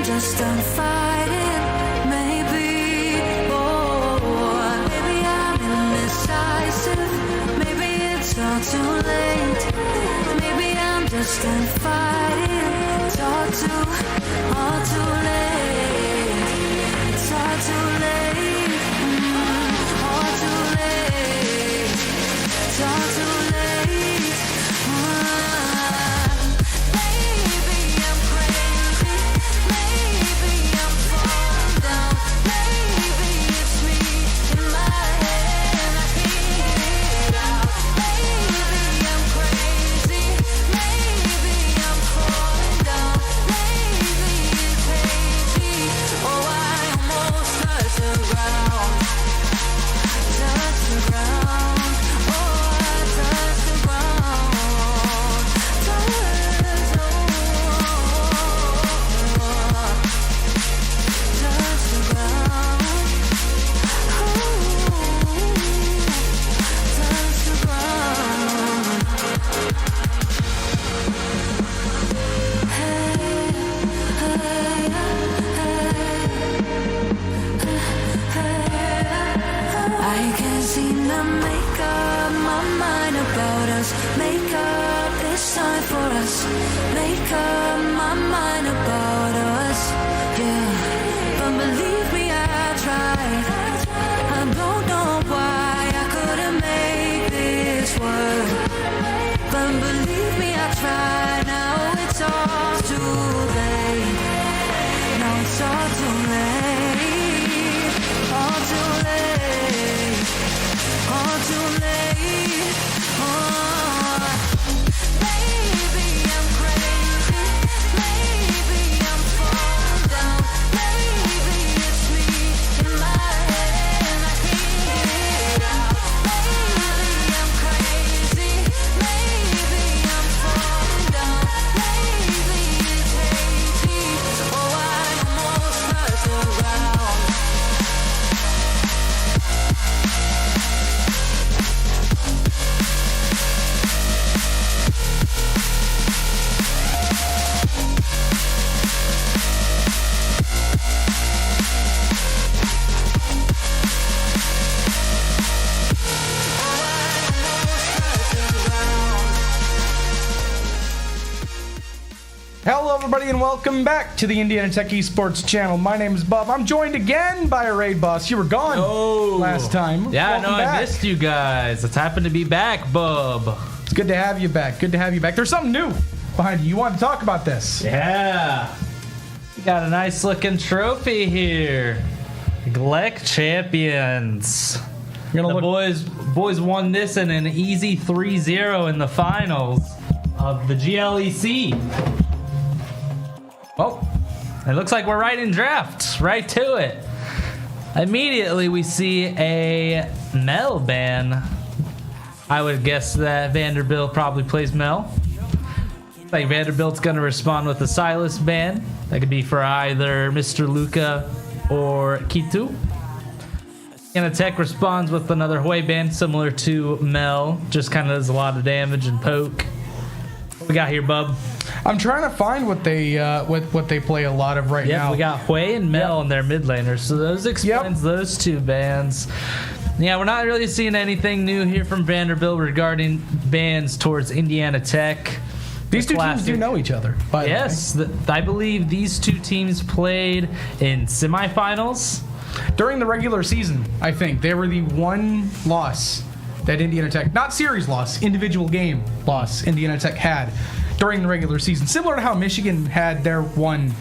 just done fighting. Maybe, maybe I'm indecisive. Maybe it's all too late. Maybe I'm just done fighting. It's all too late. It's all too late. All too late. It's all too late. Maybe I'm crazy. Maybe I'm falling down. Maybe it's me in my head. I can't get it out. Maybe I'm crazy. Maybe I'm falling down. Maybe it's hazy. Oh, I almost touched the ground. Touch the ground. Oh, I touched the ground. Touch the ground. Touch the ground. I can't seem to make up my mind about us. Make up this time for us. Make up my mind about us. Yeah, but believe me, I tried. I don't know why I couldn't make this work. But believe me, I tried. Now it's all too late. Now it's all too late. All too late. All too late. Oh. Maybe I'm crazy. Maybe I'm falling down. Maybe it's me in my head. I can't get it out. Maybe I'm crazy. Maybe I'm falling down. Maybe it's hazy. Oh, I almost touched the ground. Hello, everybody, and welcome back to the Indiana Tech Esports channel. My name is Bob. I'm joined again by a raid boss. You were gone last time. Yeah, Welcome no, back. I missed you guys. It's happened to be back, Bob. It's good to have you back. Good to have you back. There's something new behind you. You want to talk about this? Yeah. We got a nice looking trophy here. GLEC champions. You're The gonna look. boys won this in an easy 3-0 in the finals of the GLEC. Oh, It looks like we're right in draft. Right to it. Immediately we see a Mel ban. I would guess that Vanderbilt probably plays Mel. Like Vanderbilt's going to respond with a Silas ban. That could be for either Mr. Luca or Kitu. Indiana Tech responds with another Hue ban similar to Mel. Just kind of does a lot of damage and poke. What we got here, bub? I'm trying to find what they play a lot of right now. Yep, we got Hue and Mel in their mid laners, so those explains those two bans. Yeah, we're not really seeing anything new here from Vanderbilt regarding bans towards Indiana Tech. These two teams do know each other, by the way. Yes, I believe these two teams played in semifinals. During the regular season, I think they were the one loss that Indiana Tech, not series loss, individual game loss Indiana Tech had during the regular season. Similar to how Michigan had their one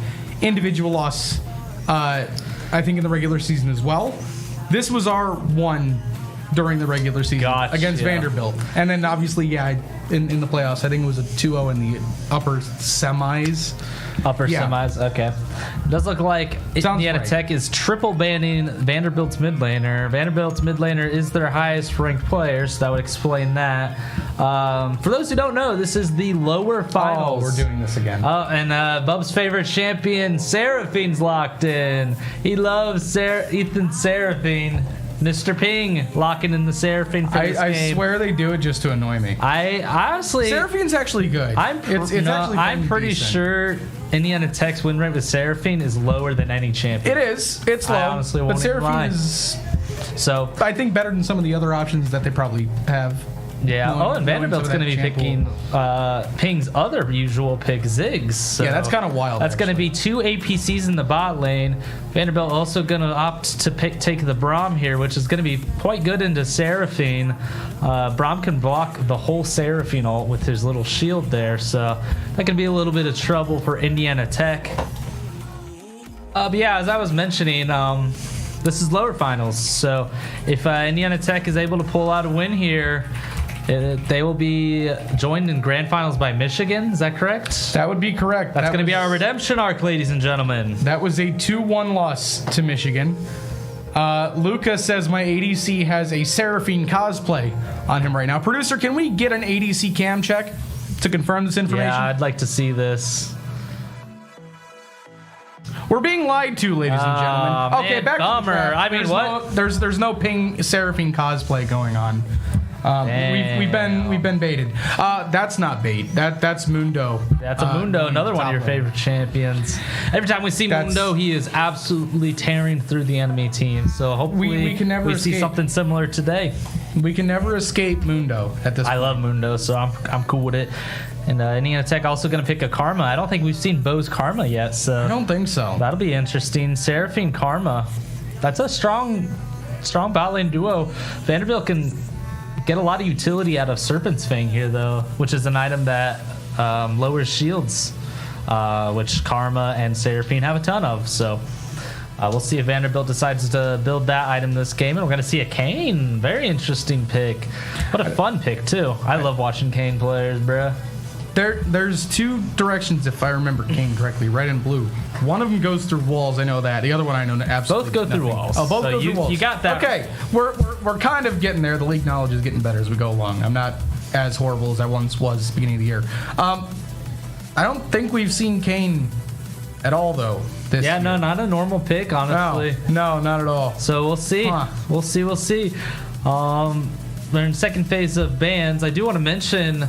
individual loss, I think, in the regular season as well. This was our one during the regular season against Vanderbilt. And then obviously, in the playoffs, I think it was a 2-0 in the upper semis. Semis, okay. It does look like Indiana Tech is triple banning Vanderbilt's mid laner. Vanderbilt's mid laner is their highest ranked player, so that would explain that. For those who don't know, this is the lower finals. Oh, we're doing this again. And Bub's favorite champion, Seraphine's locked in. He loves Ethan Seraphine. Mr. Ping locking in the Seraphine for this game. I swear they do it just to annoy me. I honestly... Seraphine's actually good. I'm pretty sure Indiana Tech's win rate with Seraphine is lower than any champion. It is. It's low. I honestly but won't even Seraphine lie. is, So I think, better than some of the other options that they probably have. yeah. Knowing- And knowing Vanderbilt's some going of to be that champ picking Ping's other usual pick, Ziggs. So Yeah, that's kinda wild, That's going to actually. be 2 APCs in the bot lane. Vanderbilt also going to opt to take the Braum here, which is going to be quite good into Seraphine. Braum can block the whole Seraphine ult with his little shield there, so that can be a little bit of trouble for Indiana Tech. But yeah, as I was mentioning, this is lower finals, so if Indiana Tech is able to pull out a win here, they will be joined in grand finals by Michigan. Is that correct? That would be correct. That's going to be was- our redemption arc, ladies and gentlemen. That was a 2-1 loss to Michigan. Luca says my ADC has a Seraphine cosplay on him right now. Producer, can we get an ADC cam check to confirm this information? Yeah, I'd like to see this. We're being lied to, ladies and gentlemen. Okay, man, back bummer. to the draft. I mean, There's what? No, there's no Ping Seraphine cosplay going on. We've been baited. That's not bait. That's Mundo. That's a Mundo, going another one of top your lane. favorite champions. Every time we see That's- Mundo, he is absolutely tearing through the enemy team. So hopefully we can never see escape. something similar today. We can never escape Mundo at this I point. love Mundo, so I'm cool with it. And Indiana Tech also going to pick a Karma. I don't think we've seen Bo's Karma yet, so I don't think so. that'll be interesting. Seraphine Karma. That's a strong bot lane duo. Vanderbilt can get a lot of utility out of Serpent's Fang here, though, which is an item that lowers shields, which Karma and Seraphine have a ton of. So we'll see if Vanderbilt decides to build that item this game. And we're going to see a Kane. Very interesting pick. What a fun pick, too. I love watching Kane players, bruh. There's 2 directions, if I remember King correctly, red and blue. One of them goes through walls. I know that. The other one I know absolutely Both go through nothing. walls. Oh, both So go through walls. you got that. Okay, we're kind of getting there. The league knowledge is getting better as we go along. I'm not as horrible as I once was at the beginning of the year. I don't think we've seen Kane at all, though. This Yeah, year. no, not a normal pick, honestly. No, not at all. So we'll see. Huh. We'll see. We're in second phase of bans. I do want to mention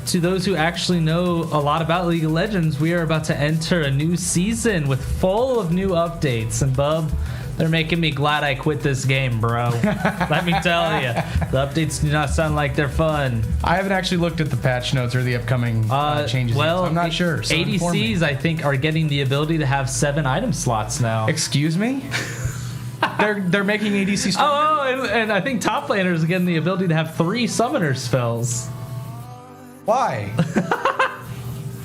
to those who actually know a lot about League of Legends, we are about to enter a new season with full of new updates. And Bub, they're making me glad I quit this game, bro. Let me tell you, the updates do not sound like they're fun. I haven't actually looked at the patch notes or the upcoming changes. Well, I'm not sure. So inform me. ADCs, I think, are getting the ability to have 7 item slots now. Excuse me? they're making ADC stronger? And I think top laners are getting the ability to have 3 summoner spells. Why?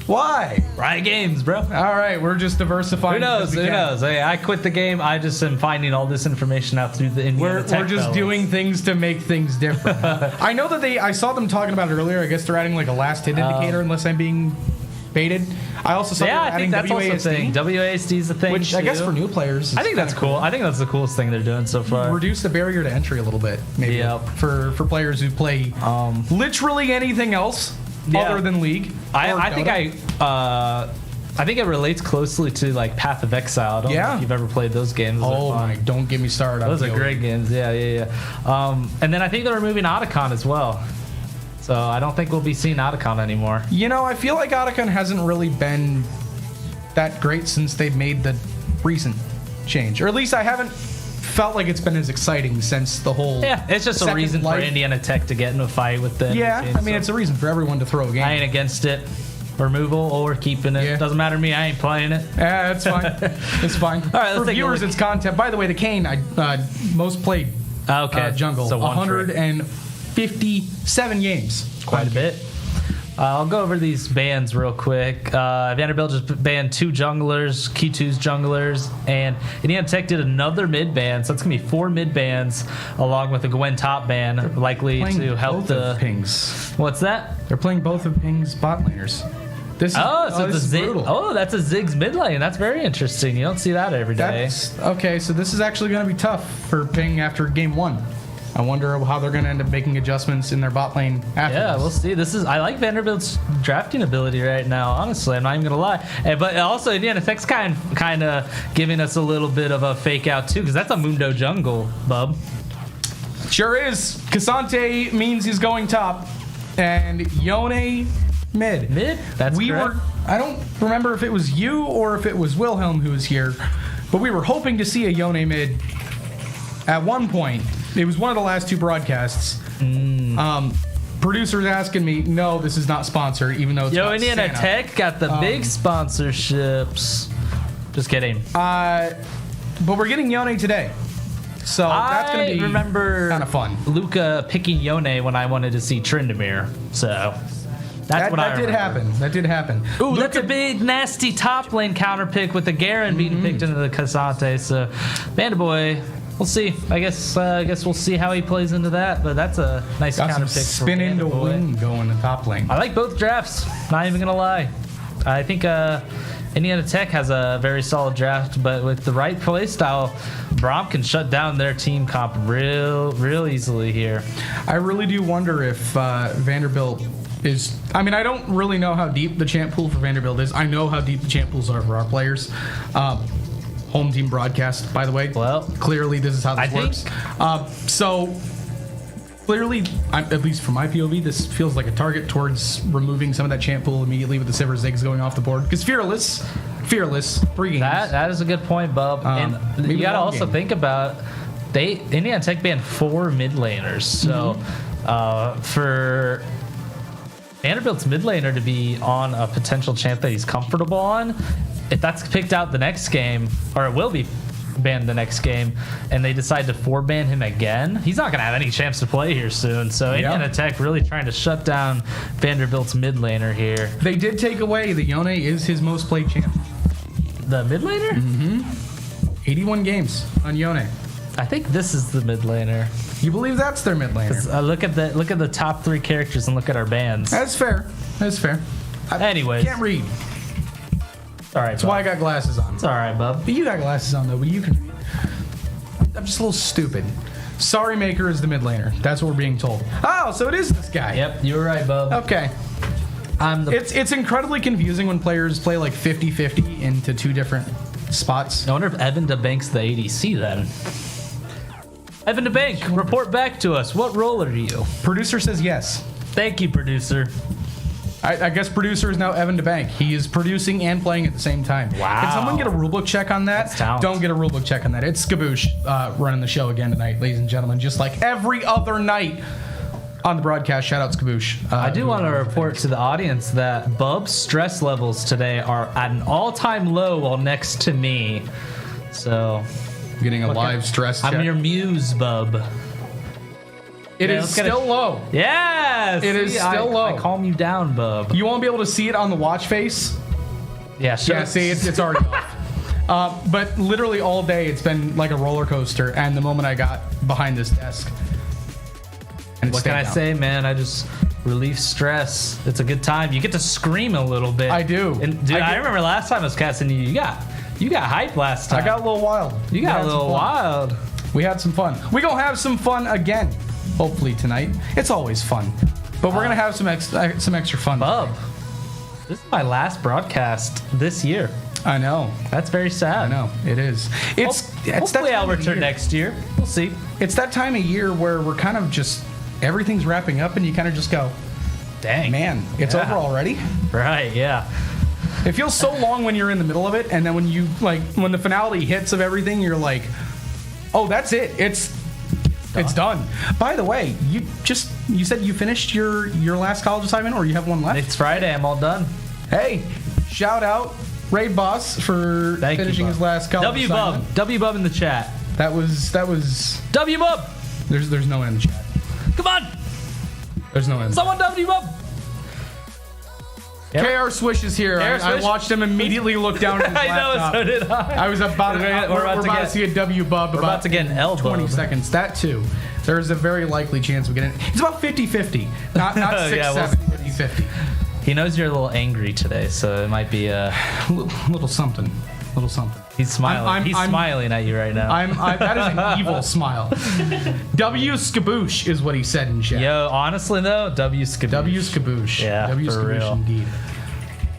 Why? Riot Games, bro. All right, we're just diversifying. Who knows? as we Who can. knows? Hey, I quit the game. I just am finding all this information out through the Indiana We're Tech just fellas. doing things to make things different. I know that I saw them talking about it earlier. I guess they're adding like a last hit indicator, unless I'm being baited. I also saw Yeah, them I adding think that's also a WASD, thing. WASD is a thing, which I guess too. for new players, I think that's cool. I think that's the coolest thing they're doing so far. Reduce the barrier to entry a little bit, maybe Yep. for players who play literally anything else Yeah. other than League. I think it relates closely to like Path of Exile. I don't know Yeah. if you've ever played those games. Those Oh are fun. my! Don't get me started. Those on are PoE. great games. Yeah. And then I think they're removing Otacon as well. So I don't think we'll be seeing Otacon anymore. You know, I feel like Otacon hasn't really been that great since they've made the recent change, or at least I haven't felt like it's been as exciting since the whole. Yeah, it's just a Second reason Life. for Indiana Tech to get in a fight with the. Yeah, team, I mean, so it's a reason for everyone to throw a game. I ain't against it. Removal or keeping it. Yeah. Doesn't matter to me. I ain't playing it. Yeah, it's fine. It's fine. All right, let's for take a viewers, look. it's content. By the way, the Kane, most played Okay. jungle, So one trick. 157 games. Quite a bit. I'll go over these bans real quick. Vanderbilt just banned 2 junglers, Q2's junglers, and Indiana Tech did another mid ban, so it's going to be 4 mid bans along with a Gwen top ban, likely Playing to help both the. of Ping's. What's that? They're playing both of Ping's bot laners. This is, So this is brutal. that's a Ziggs mid lane. That's very interesting. You don't see that every day. That's okay. So this is actually going to be tough for Ping after game 1. I wonder how they're going to end up making adjustments in their bot lane after. Yeah, this. we'll see. I like Vanderbilt's drafting ability right now. Honestly, I'm not even gonna lie. But also, Indiana Tech's kind of giving us a little bit of a fake out too, because that's a Mundo jungle, bub. Sure is. Cassante means he's going top, and Yone mid. Mid. That's correct. I don't remember if it was you or if it was Wilhelm who was here, but we were hoping to see a Yone mid at one point. It was one of the last two broadcasts. Producers asking me, no, this is not sponsored, even though it's Yo, about Indiana Santa. Tech got the big sponsorships. Just kidding. But we're getting Yone today. So that's going to be remember kind of fun. Luca picking Yone when I wanted to see Tryndamere. So that's what I did remember. happen. That did happen. Ooh, that's a big, nasty top lane counter pick with the Garen being picked into the Casante. So, Vanderboy, we'll see. I guess we'll see how he plays into that. But that's a nice Got counter some pick. spin for into Vanderboy. win going to top lane. I like both drafts. Not even gonna lie. I think Indiana Tech has a very solid draft, but with the right play style, Brom can shut down their team comp real easily here. I really do wonder if Vanderbilt is. I mean, I don't really know how deep the champ pool for Vanderbilt is. I know how deep the champ pools are for our players. Home team broadcast, by the way. Well, clearly this is how this I works. So clearly, at least from my POV, this feels like a target towards removing some of that champ pool immediately with the Sivir Ziggs going off the board. Because Fearless, 3 games. that is a good point, Bub. And maybe you gotta one also game. think about Indiana Tech banned 4 mid laners, so for Vanderbilt's mid laner to be on a potential champ that he's comfortable on, if that's picked out the next game, or it will be banned the next game, and they decide to 4-ban him again, he's not going to have any chance to play here soon. So Indiana Tech really trying to shut down Vanderbilt's mid laner here. They did take away the Yone is his most played champ. The mid laner? 81 games on Yone. I think this is the mid laner. You believe that's their mid laner? Look at the top 3 characters and look at our bands. That's fair. That's fair. Anyways, Can't read. all right. That's why I got glasses on. It's all right, bub. But you got glasses on though, but you can read. I'm just a little stupid. Sorry Maker is the mid laner. That's what we're being told. Oh, so it is this guy. Yep, you were right, bub. Okay. I'm the. It's incredibly confusing when players play like 50-50 into 2 different spots. I wonder if Evan DeBank's the ADC then. Evan DeBank, report back to us. What role are you? Producer says yes. Thank you, producer. I guess producer is now Evan DeBank. He is producing and playing at the same time. Wow. Can someone get a rulebook check on that? That's talent. Don't get a rulebook check on that. It's Skaboosh running the show again tonight, ladies and gentlemen, just like every other night on the broadcast. Shout out Skaboosh. I do want to report to the audience that Bub's stress levels today are at an all-time low while next to me. So Getting a live stress check. I'm your muse, Bub. It Yeah, is let's get a- still low. Yes. It is still low. I calm you down, Bub. You won't be able to see it on the watch face. Yeah, sure. Yeah, see, it's already off. But literally all day, it's been like a roller coaster. And the moment I got behind this desk, and it What can stayed I down. say, man? I just relieve stress. It's a good time. You get to scream a little bit. I do. And dude, I I do. remember last time I was casting you. You got hype last time. I got a little wild. You We got had a some little fun. wild. We had some fun. We gonna have some fun again, hopefully tonight. It's always fun, but we're gonna have some extra fun. Bub, this is my last broadcast this year. I know. That's very sad. I know. It is. It's that Hopefully I'll time of return year. next year. We'll see. It's that time of year where we're kind of just everything's wrapping up, and you kind of just go, Dang. man, it's Yeah. over already. Right, yeah. It feels so long when you're in the middle of it, and then when you when the finality hits of everything, you're like, oh, that's it. It's done. By the way, you said you finished your last college assignment, or you have one left? It's Friday. I'm all done. Hey, shout out Raid Boss for Thank you, finishing Bub. his last college W assignment. Bub. W Bub in the chat. That was W Bub. there's no one in the chat. Come on. There's no one in the Someone W Bub. KR Swish is here. KR I Swish? watched him immediately look down at his I know, laptop. so did I. I was about to, We're about to to get- see a W bub. We're about to get an L 20 bub. seconds. That too. There's a very likely chance we get it. It's about 50-50. Not 6-7. Yeah, we'll 50-50. He knows you're a little angry today, so it might be Little something. Little something. he's smiling. He's I'm- smiling at you right now. That is an evil smile. W Skaboosh is what he said in chat. Yo, honestly though, W Skaboosh. W Skaboosh. Yeah, W for Skaboosh real. indeed.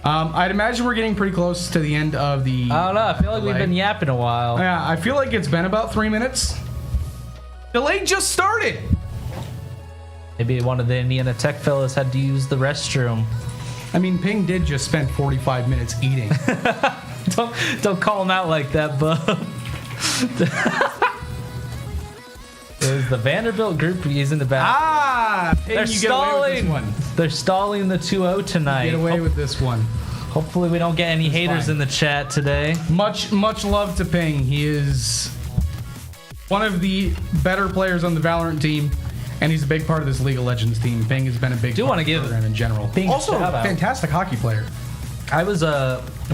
I'd imagine we're getting pretty close to the end of the. I don't know. I feel like we've been yapping a while. Yeah, I feel like it's been about 3 minutes. Delay just started. Maybe one of the Indiana Tech fellas had to use the restroom. I mean, Ping did just spend 45 minutes eating. Don't call him out like that, bub. Is the Vanderbilt group using the back? Ping, They're you stalling. Get away with this one. They're stalling the 2-0 tonight. Get away with this one. Hopefully we don't get any haters fine. in the chat today. Much love to Ping. He is one of the better players on the Valorant team, and he's a big part of this League of Legends team. Ping has been a big part of the program in general. Ping Also, a shout-out. fantastic hockey player. I was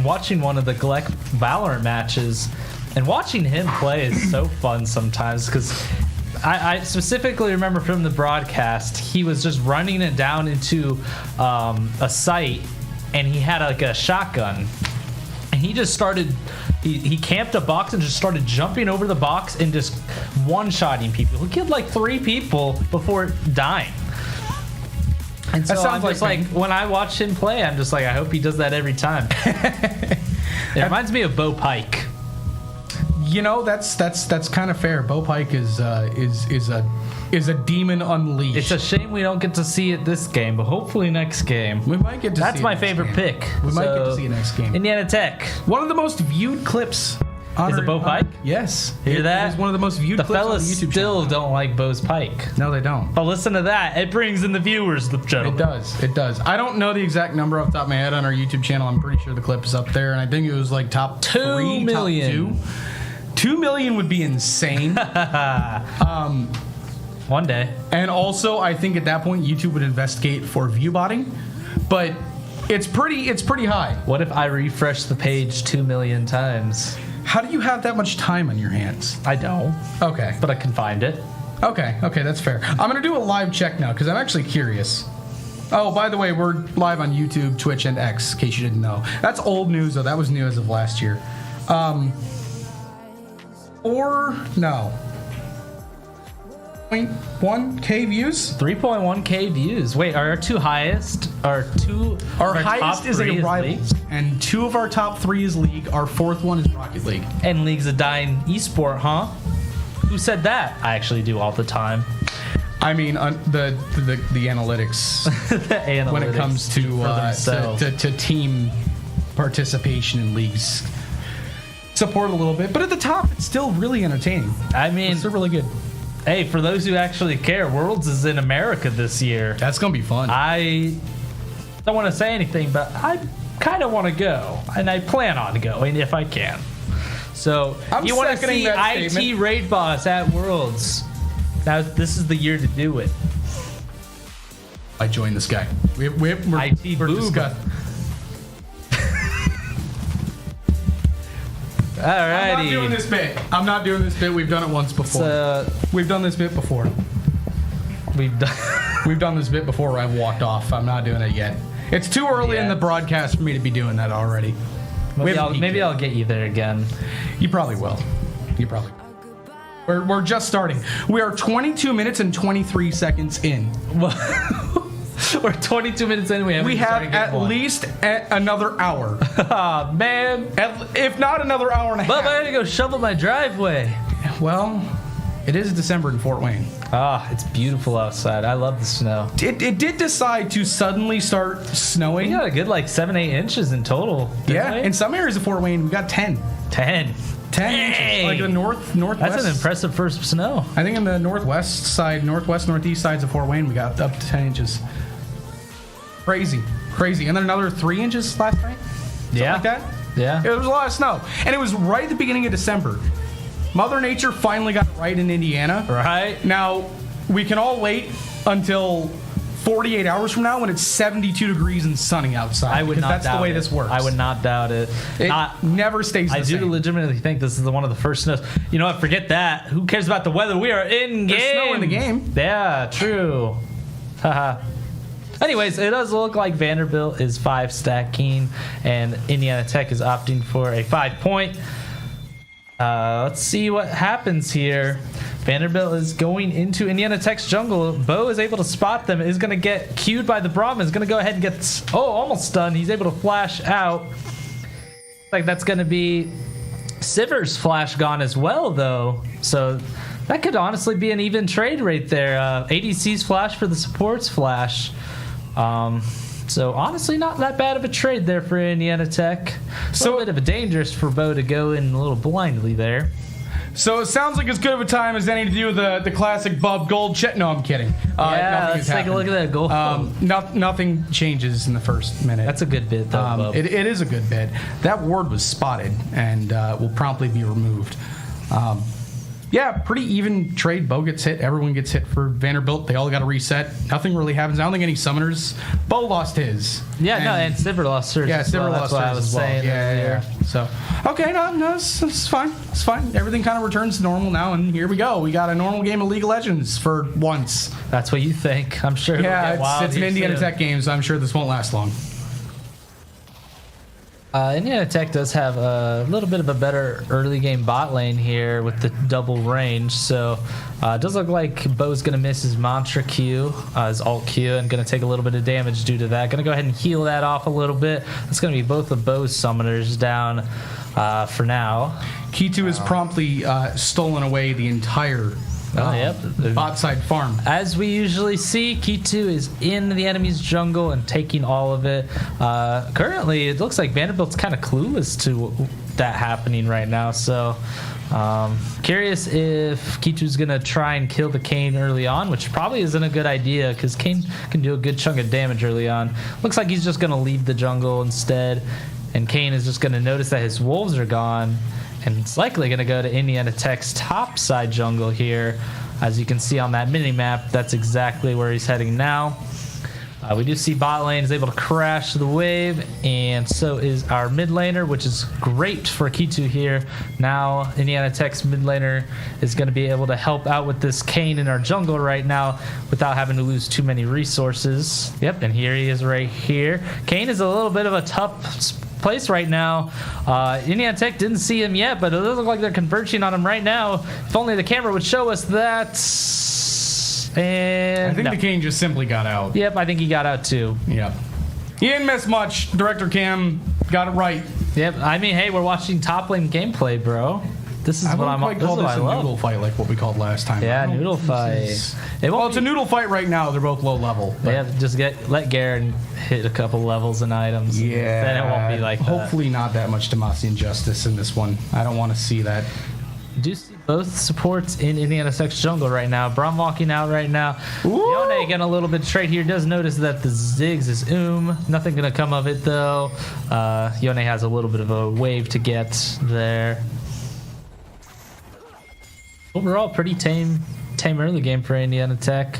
watching one of the Gleck Valorant matches, and watching him play is so fun sometimes because I specifically remember from the broadcast, he was just running it down into a site, and he had like a shotgun, and he just started. He camped a box and just started jumping over the box and just one-shotting people. He killed like 3 people before dying. And so I'm just like, when I watch him play, I'm just like, I hope he does that every time. It reminds me of Bo Pike. You know, that's kind of fair. Bo Pike is a demon unleashed. It's a shame we don't get to see it this game, but hopefully next game. We might get to That's see my it next favorite game. pick. We might get to see it next game. Indiana Tech. One of the most viewed clips. Is it Bo Pike? Yes. Hear that? It is one of the most viewed The clips on the fellas YouTube still channel. don't like Bo's Pike. No, they don't. But listen to that. It brings in the viewers, the gentlemen. It does. I don't know the exact number off the top of my head on our YouTube channel. I'm pretty sure the clip is up there, and I think it was like top 2 million. Top 2 million would be insane. One day. And also, I think at that point, YouTube would investigate for view botting, but it's pretty high. What if I refresh the page 2 million times? How do you have that much time on your hands? I don't, Okay. but I can find it. Okay, that's fair. I'm gonna do a live check now because I'm actually curious. Oh, by the way, we're live on YouTube, Twitch, and X, in case you didn't know. That's old news, though. That was new as of last year. Or no. 0.1K views? 3.1K views. Wait, are our two highest? Our highest top is three a rival, League? and 2 of our top 3 is League. Our 4th one is Rocket League. And League's a dying esport, huh? Who said that? I actually do all the time. I mean, the analytics The analytics when it comes for themselves. to team participation in leagues support a little bit, but at the top, it's still really entertaining. I mean, It's still really good. hey, for those who actually care, Worlds is in America this year. That's gonna be fun. I don't want to say anything, but I kind of want to go, and I plan on going if I can. So, I'm you want to seconding see that IT statement. Raid Boss at Worlds? Now, this is the year to do it. I joined this guy. We're IT boob. discussing. Alrighty. I'm not doing this bit. I'm not doing this bit. We've done it once before. We've done this bit before. We've done. We've done this bit before where I've walked off. I'm not doing it yet. It's too early in Yeah. the broadcast for me to be doing that already. Maybe I'll get you there again. You probably will. We're just starting. We are 22 minutes and 23 seconds in. We're 22 minutes in. We have at least another hour. Oh, man. If not another hour and a But I half. gotta go shovel my driveway. Well, it is December in Fort Wayne. Ah, it's beautiful outside. I love the snow. It did decide to suddenly start snowing. We got a good 7-8 inches in total. Yeah, didn't we? in some areas of Fort Wayne, we got 10. 10. 10 Dang. inches. Like the northwest. That's an impressive first snow. I think in the northwest, northeast sides of Fort Wayne, we got up to 10 inches. Crazy. And then another 3 inches last night? Something Yeah. like that? Yeah. It was a lot of snow. And it was right at the beginning of December. Mother Nature finally got it right in Indiana. Right? Now, we can all wait until 48 hours from now when it's 72 degrees and sunny outside. I would because not that's doubt the way it. this works. I would not doubt it. It never stays the I same. do legitimately think this is one of the first snows. You know what? Forget that. Who cares about the weather? We are in game. There's snow in the game. Yeah, true. Haha. Anyways, it does look like Vanderbilt is 5 stacking and Indiana Tech is opting for a 5-point. Let's see what happens here. Vanderbilt is going into Indiana Tech's jungle. Bo is able to spot them. Is going to get cued by the Brahmin. Is going to go ahead and get almost stunned. He's able to flash out. Like that's going to be Siver's flash gone as well, though. So that could honestly be an even trade right there. ADC's flash for the support's flash. So honestly, not that bad of a trade there for Indiana Tech. A little bit of a dangerous for Bo to go in a little blindly there. So it sounds like as good of a time as any to do the classic Bub Gold check. No, I'm kidding. Yeah, let's take a look at that goal. Nothing changes in the first minute. That's a good bid, though, Bub. It is a good bid. That ward was spotted and will promptly be removed. Yeah, pretty even trade. Bo gets hit. Everyone gets hit for Vanderbilt. They all got to reset. Nothing really happens. I don't think any summoners. Bo lost his. And Sivir lost hers. Yeah, Sivir lost hers. That's what I was saying. Yeah. So, okay, no, it's fine. It's fine. Everything kind of returns to normal now, and here we go. We got a normal game of League of Legends for once. That's what you think. I'm sure. Yeah, it's an Indiana Tech game, so I'm sure this won't last long. Indiana Tech does have a little bit of a better early game bot lane here with the double range. So it does look like Bo's going to miss his mantra Q, his alt Q, and going to take a little bit of damage due to that. Going to go ahead and heal that off a little bit. It's going to be both of Bo's summoners down for now. Key2 has promptly stolen away the entire bot side farm. As we usually see, Key2 is in the enemy's jungle and taking all of it. Currently, it looks like Vanderbilt's kind of clueless to that happening right now. So, curious if Key2's going to try and kill the Kayn early on, which probably isn't a good idea because Kayn can do a good chunk of damage early on. Looks like he's just going to leave the jungle instead, and Kayn is just going to notice that his wolves are gone. And it's likely going to go to Indiana Tech's top side jungle here. As you can see on that mini map, that's exactly where he's heading now. We do see bot lane is able to crash the wave, and so is our mid laner, which is great for Key2 here. Now Indiana Tech's mid laner is going to be able to help out with this Kayn in our jungle right now without having to lose too many resources. Yep, and here he is right here. Kayn is a little bit of a tough place right now. Indiana Tech didn't see him yet, but it does look like they're converging on him right now. If only the camera would show us that. And I think the Kayn just simply got out. Yep, I think he got out too. Yep. He didn't miss much. Director Cam got it right. Yep. I mean, hey, we're watching top lane gameplay, bro. This is what I'm. I call this a noodle fight, like what we called last time. Yeah, noodle fight. It's a noodle fight right now. They're both low level. Yeah, just let Garen hit a couple levels and items. Yeah, then it won't be like that. Hopefully not that much Demacian justice in this one. I don't want to see that. Do see both supports in Indiana Tech's jungle right now. Braum walking out right now. Yone getting a little bit straight here. Does notice that the Ziggs is Nothing gonna come of it though. Yone has a little bit of a wave to get there. Overall, pretty tame early game for Indiana Tech.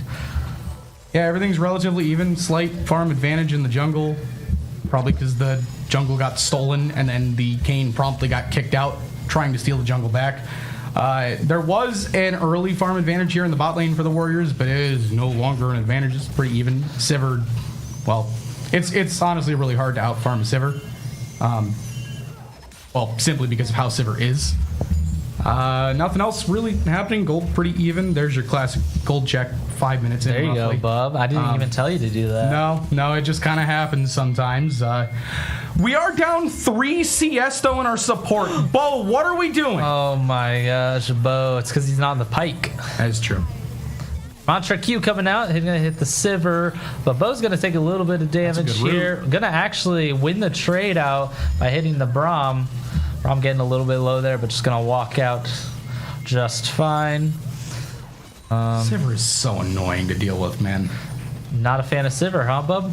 Yeah, everything's relatively even. Slight farm advantage in the jungle. Probably because the jungle got stolen and then the Kayn promptly got kicked out trying to steal the jungle back. There was an early farm advantage here in the bot lane for the Warriors, but it is no longer an advantage. It's pretty even. Sivir, well, it's honestly really hard to out-farm Sivir. Well, simply because of how Sivir is. Nothing else really happening. Gold pretty even. There's your classic gold check 5 minutes in. There you roughly. go, bub. I didn't even tell you to do that. No, it just kind of happens sometimes. We are down 3 CS though in our support. Bo, what are we doing? Oh my gosh, Bo. It's because he's not on the pike. That's true. Mantra Q coming out. He's going to hit the Sivir. But Bo's going to take a little bit of damage here. Going to actually win the trade out by hitting the Braum. Braum getting a little bit low there, but just going to walk out just fine. Sivir is so annoying to deal with, man. Not a fan of Sivir, huh, bub?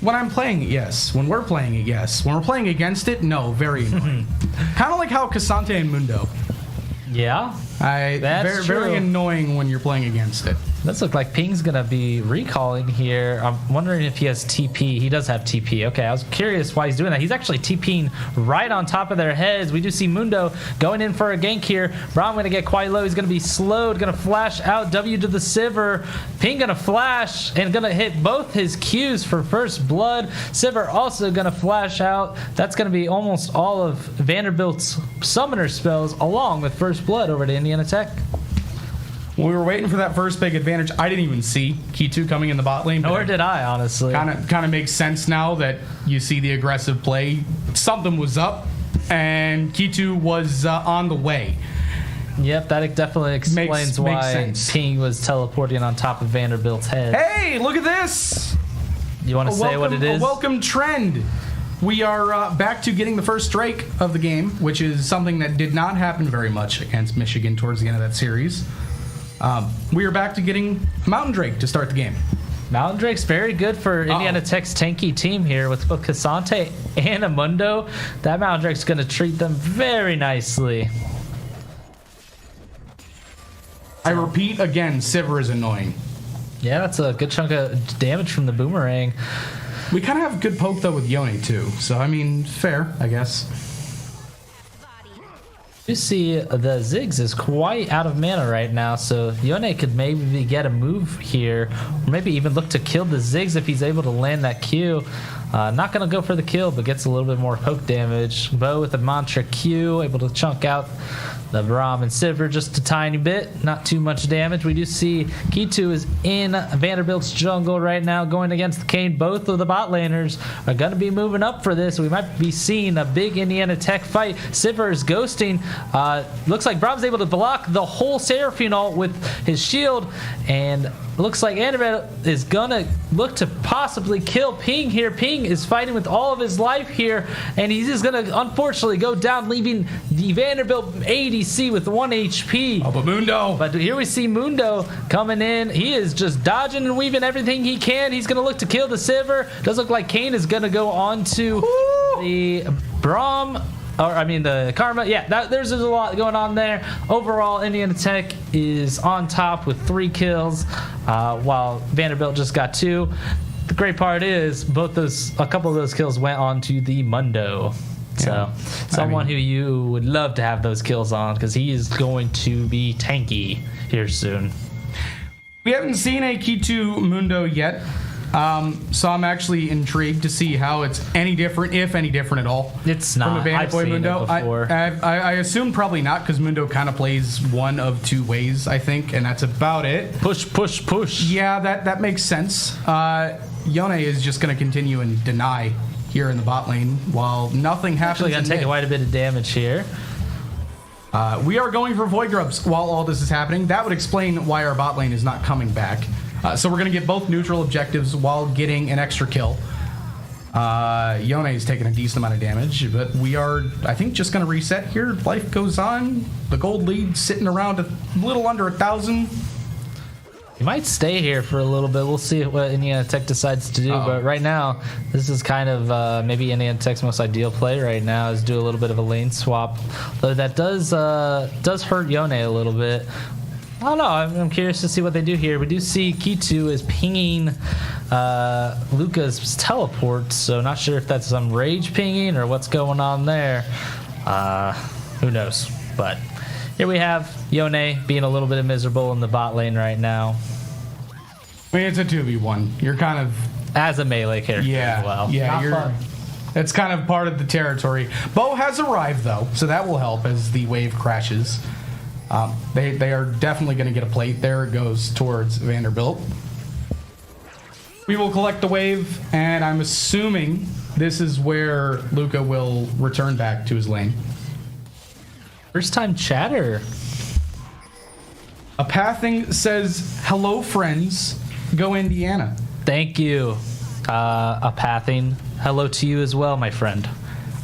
When I'm playing it, yes. When we're playing it, yes. When we're playing against it, no. Very annoying. Kind of like how Cassante and Mundo. Yeah, that's very annoying when you're playing against it. Does look like Ping's gonna be recalling here. I'm wondering if he has TP. He does have TP. Okay, I was curious why he's doing that. He's actually TPing right on top of their heads. We do see Mundo going in for a gank here. Braum gonna get quite low. He's gonna be slowed. Gonna flash out. W to the Sivir. Ping gonna flash and gonna hit both his Qs for first blood. Sivir also gonna flash out. That's gonna be almost all of Vanderbilt's summoner spells along with first blood over to Indiana Tech. When we were waiting for that first big advantage, I didn't even see Key2 coming in the bot lane. Nor did I, honestly. Kind of makes sense now that you see the aggressive play. Something was up, and Key2 was on the way. Yep, that definitely explains why sense. Ping was teleporting on top of Vanderbilt's head. Hey, look at this! You want to say what it is? A welcome trend. We are back to getting the first strike of the game, which is something that did not happen very much against Michigan towards the end of that series. We are back to getting a Mountain Drake to start the game. Mountain Drake's very good for Indiana Tech's tanky team here with both Casante and Amundo. That Mountain Drake's going to treat them very nicely. I repeat again, Sivir is annoying. Yeah, that's a good chunk of damage from the boomerang. We kind of have good poke, though, with Yone, too. So, I mean, fair, I guess. You see the Ziggs is quite out of mana right now, so Yone could maybe get a move here, or maybe even look to kill the Ziggs if he's able to land that Q. Not going to go for the kill, but gets a little bit more poke damage. Bo with the Mantra Q, able to chunk out the Braum and Sivir just a tiny bit, not too much damage. We do see Kitu is in Vanderbilt's jungle right now going against the Kane. Both of the bot laners are going to be moving up for this. We might be seeing a big Indiana Tech fight. Sivir is ghosting. Looks like Braum's able to block the whole Seraphine ult with his shield, and looks like Vanderbilt is going to look to possibly kill Ping here. Ping is fighting with all of his life here, and he's just going to unfortunately go down, leaving the Vanderbilt ADC with 1 HP. Oh, but Mundo. But here we see Mundo coming in. He is just dodging and weaving everything he can. He's going to look to kill the Sivir. Does look like Kane is going to go on to the Braum. Or, I mean, the Karma. Yeah, there's a lot going on there. Overall, Indiana Tech is on top with 3 kills, while Vanderbilt just got 2. The great part is a couple of those kills went on to the Mundo. So, someone who you would love to have those kills on, because he is going to be tanky here soon. We haven't seen a Kitu Mundo yet. So I'm actually intrigued to see how it's any different, if any different at all. It's not. From a Bandit Boy Mundo. It before. I assume probably not, because Mundo kind of plays one of 2 ways, I think, and that's about it. Push, push, push. Yeah, that makes sense. Yone is just going to continue and deny here in the bot lane while nothing happens. Actually going to take quite a bit of damage here. We are going for Void Grubs while all this is happening. That would explain why our bot lane is not coming back. So we're going to get both neutral objectives while getting an extra kill. Yone is taking a decent amount of damage, but we are, I think, just going to reset here. Life goes on. The gold lead sitting around a little under 1,000. He might stay here for a little bit. We'll see what Indiana Tech decides to do. But right now, this is kind of maybe Indiana Tech's most ideal play right now, is do a little bit of a lane swap. Though that does hurt Yone a little bit. I don't know. I'm curious to see what they do here. We do see Kitu is pinging Luca's teleport, so not sure if that's some rage pinging or what's going on there. Who knows? But here we have Yone being a little bit miserable in the bot lane right now. I mean, it's a 2v1. You're kind of... As a melee character as well. Yeah, it's kind of part of the territory. Bo has arrived, though, so that will help as the wave crashes. They are definitely going to get a plate. There it goes towards Vanderbilt. We will collect the wave, and I'm assuming this is where Luca will return back to his lane. First time chatter. A Pathing says, "Hello, friends. Go Indiana." Thank you, A Pathing. Hello to you as well, my friend.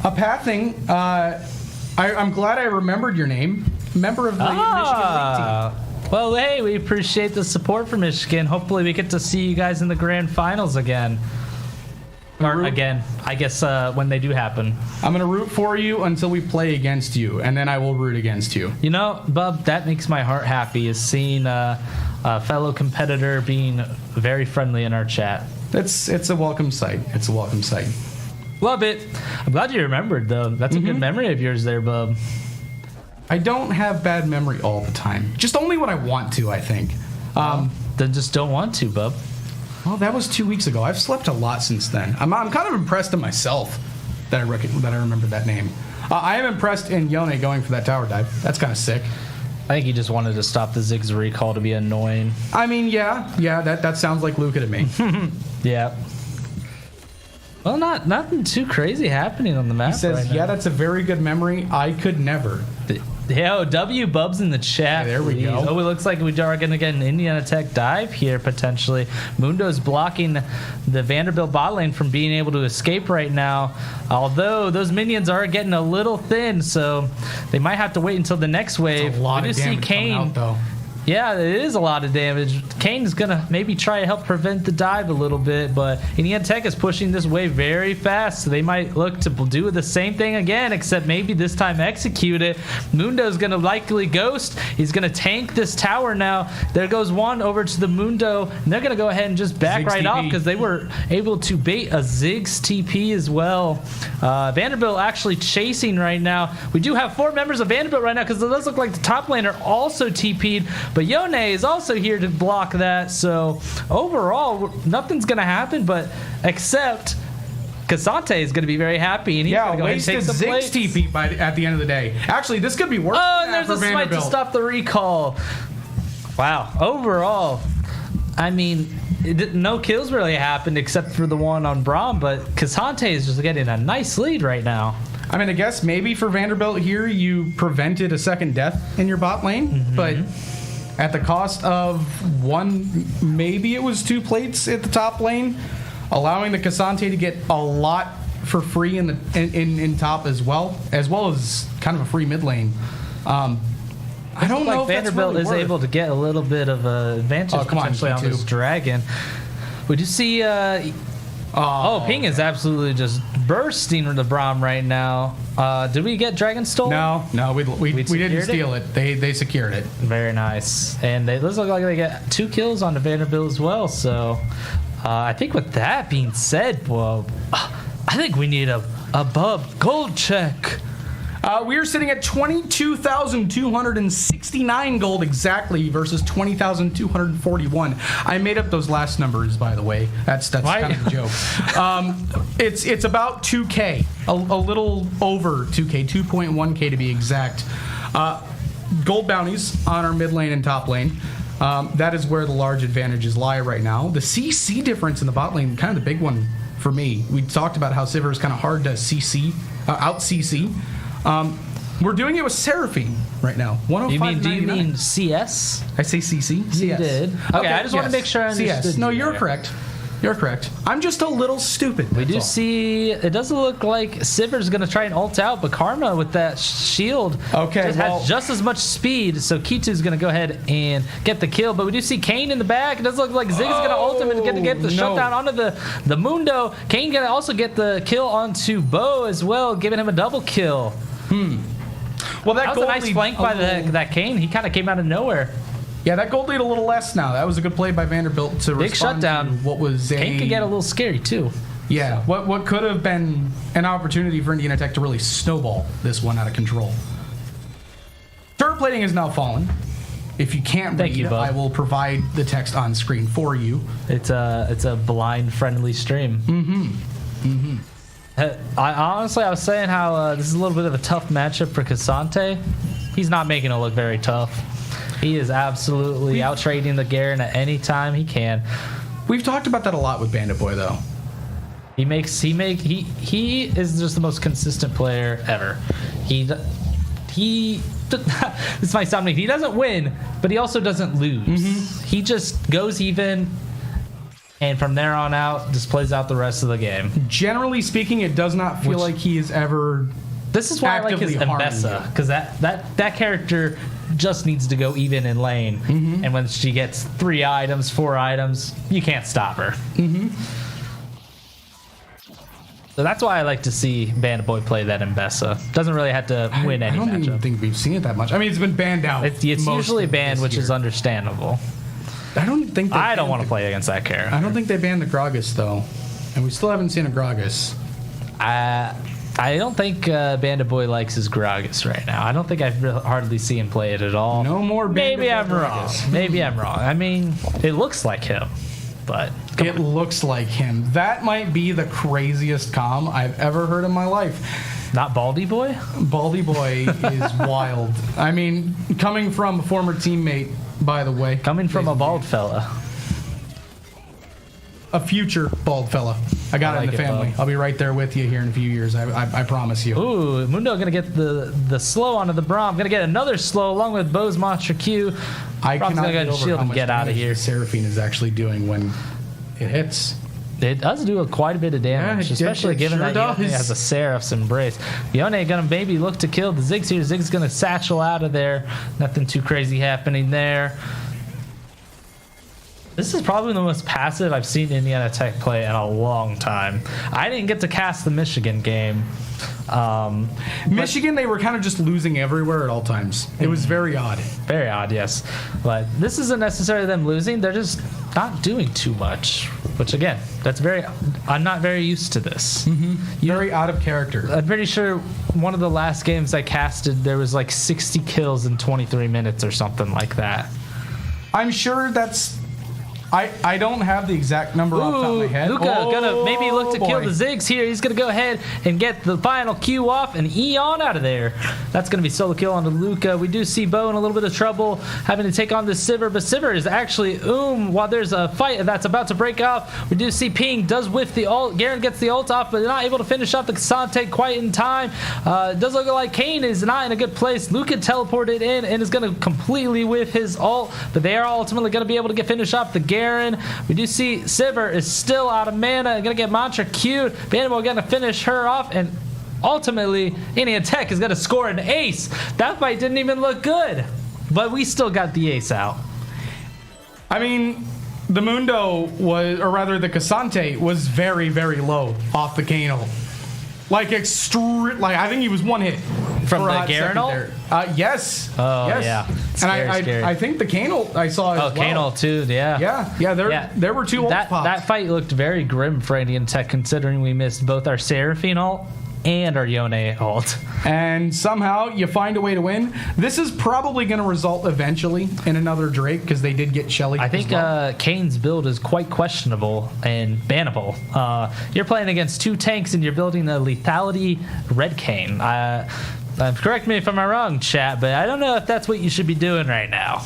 A Pathing, I'm glad I remembered your name. Member of the Michigan League team. Well, hey, we appreciate the support for Michigan. Hopefully we get to see you guys in the grand finals again. Or again, I guess when they do happen. I'm going to root for you until we play against you, and then I will root against you. You know, Bub, that makes my heart happy, is seeing a fellow competitor being very friendly in our chat. It's a welcome sight. It's a welcome sight. Love it. I'm glad you remembered, though. That's a good memory of yours there, Bub. I don't have bad memory all the time. Just only when I want to, I think. Then just don't want to, Bub. Well, that was 2 weeks ago. I've slept a lot since then. I'm kind of impressed in myself that I remembered that name. I am impressed in Yone going for that tower dive. That's kind of sick. I think he just wanted to stop the Ziggs recall to be annoying. I mean, yeah, that sounds like Luca to me. Yeah. Well, nothing too crazy happening on the map. He says, right now. "Yeah, that's a very good memory. I could never." Yo, W Bubs in the chat. Hey, there we go. Oh, it looks like we are going to get an Indiana Tech dive here, potentially. Mundo's blocking the Vanderbilt bot lane from being able to escape right now. Although those minions are getting a little thin, so they might have to wait until the next wave. That's a lot we of just see damage coming Kane. out, though. Yeah, it is a lot of damage. Kane's going to maybe try to help prevent the dive a little bit, but Indiana Tech is pushing this wave very fast, so they might look to do the same thing again, except maybe this time execute it. Mundo's going to likely ghost. He's going to tank this tower now. There goes one over to the Mundo, and they're going to go ahead and just back Ziggs right TP. off because they were able to bait a Ziggs TP as well. Vanderbilt actually chasing right now. We do have 4 members of Vanderbilt right now because it does look like the top laner also TP'd. But Yone is also here to block that, so overall, nothing's going to happen, but except Cassante is going to be very happy, and he's going to go ahead and take some Ziggs plates. TP at the end of the day. Actually, this could be worse. Oh, than and there's that a for smite to Vanderbilt. stop the recall. Wow, overall, I mean, no kills really happened except for the one on Braum, but Cassante is just getting a nice lead right now. I mean, I guess maybe for Vanderbilt here, you prevented a second death in your bot lane, but at the cost of one, maybe it was 2 plates at the top lane, allowing the Cassante to get a lot for free in top as well as kind of a free mid lane. I don't know if Vanderbilt that's is really able to get a little bit of an advantage Oh, come on, potentially on P2. this dragon. We do see Ping is absolutely just bursting with the Braum right now. Did we get Dragon stolen? No, we didn't secured steal it. They secured it. Very nice. And it looks like they get 2 kills on the Vanderbilt as well. So I think with that being said, well, I think we need a Bub gold check. We are sitting at 22,269 gold exactly versus 20,241. I made up those last numbers, by the way. That's kind of a joke. It's about 2K, a little over 2K, 2.1K to be exact. Gold bounties on our mid lane and top lane. That is where the large advantages lie right now. The CC difference in the bot lane, kind of the big one for me. We talked about how Sivir is kind of hard to out CC. We're doing it with Seraphine right now. 105. Do you mean CS? I say CC. CS. You did. Okay, I just want to make sure I understood. CS. No, you you're there. correct. You're correct. I'm just a little stupid. We do see, it doesn't look like Sivir's going to try and ult out, but Karma with that shield has just as much speed, so Kitu's going to go ahead and get the kill. But we do see Kane in the back. It does look like Ziggs is going to ult him and get the shutdown onto the Mundo. Kane going to also get the kill onto Bo as well, giving him a double kill. Well, that was a nice flank by that Kane. He kind of came out of nowhere. Yeah, that gold lead a little less now. That was a good play by Vanderbilt to Big respond shutdown. to what was Kane could get a little scary too. Yeah, what could have been an opportunity for Indiana Tech to really snowball this one out of control. Turret plating has now fallen. If you can't read, I will provide the text on screen for you. It's a blind friendly stream. I was saying how this is a little bit of a tough matchup for Cassante. He's not making it look very tough. He is absolutely out-trading the Garen at any time he can. We've talked about that a lot with Bandit Boy, though. He is just the most consistent player ever. This might sound mean. He doesn't win, but he also doesn't lose. He just goes even, and from there on out, just plays out the rest of the game. Generally speaking, it does not feel like he is ever. This is why I like his Mbessa, because that character just needs to go even in lane, and when she gets 3 items, 4 items, you can't stop her. So that's why I like to see Bandit Boy play that Mbessa. Doesn't really have to win any matchup. I don't even think we've seen it that much. I mean, it's been banned out. It's usually banned, which is understandable. I don't think. I don't want to play against that character. I don't think they banned the Gragas though, and we still haven't seen a Gragas. I don't think Bandit Boy likes his Gragas right now. I don't think I've hardly seen him play it at all. No more Bandit Maybe Boy I'm wrong. Gragas. Maybe I'm wrong. I mean, it looks like him, but it looks like him. That might be the craziest comm I've ever heard in my life. Not Baldy Boy? Baldy Boy is wild. I mean, coming from a former teammate, by the way. Coming from a bald fella. A future bald fella. I got I it in like the it, family. Bo. I'll be right there with you here in a few years. I promise you. Ooh, Mundo gonna get the slow onto the Braum. Gonna get another slow along with Bo's Monster Q. I Braum's cannot gonna go get ahead and over shield how and much get out of damage here. the Seraphine is actually doing when it hits. It does do quite a bit of damage, Yeah, especially it given sure that Yone does. has a Seraph's Embrace. Yone gonna maybe look to kill the Ziggs here. Ziggs gonna satchel out of there. Nothing too crazy happening there. This is probably the most passive I've seen Indiana Tech play in a long time. I didn't get to cast the Michigan game. Michigan, they were kind of just losing everywhere at all times. It was very odd. Very odd, yes. But this isn't necessarily them losing. They're just not doing too much. Which, again, I'm not very used to this. Very out of character. I'm pretty sure one of the last games I casted, there was like 60 kills in 23 minutes or something like that. I'm sure that's... I don't have the exact number off the top of my head. Luca gonna maybe look to kill boy. the Ziggs here. He's gonna go ahead and get the final Q off and Eon out of there. That's gonna be solo kill onto Luca. We do see Bo in a little bit of trouble having to take on this Sivir, but Sivir is actually while there's a fight that's about to break off. We do see Ping does whiff the ult. Garen gets the ult off, but not able to finish off the Cassante quite in time. It does look like Kane is not in a good place. Luca teleported in and is gonna completely whiff his ult, but they are ultimately gonna be able to finish off the Garen. We do see Sivir is still out of mana, gonna get Mantra Q'd. Vanderbilt gonna finish her off, and ultimately Indiana Tech is gonna score an ace. That fight didn't even look good, but we still got the ace out. I mean, the Mundo was, or rather the Cassante was very, very low off the Kano. Like I think he was one hit From for a the hot Garen second ult? there. Yes. Oh, yes. yeah. And Scary. I think the Kano I saw as well. Kano too, yeah. There were two ult pops. That fight looked very grim for Indian Tech, considering we missed both our Seraphine ult and our Yone ult. And somehow you find a way to win. This is probably going to result eventually in another Drake because they did get Shelly. I think Kane's build is quite questionable and bannable. You're playing against two tanks and you're building a lethality red Kane. Correct me if I'm wrong, chat, but I don't know if that's what you should be doing right now.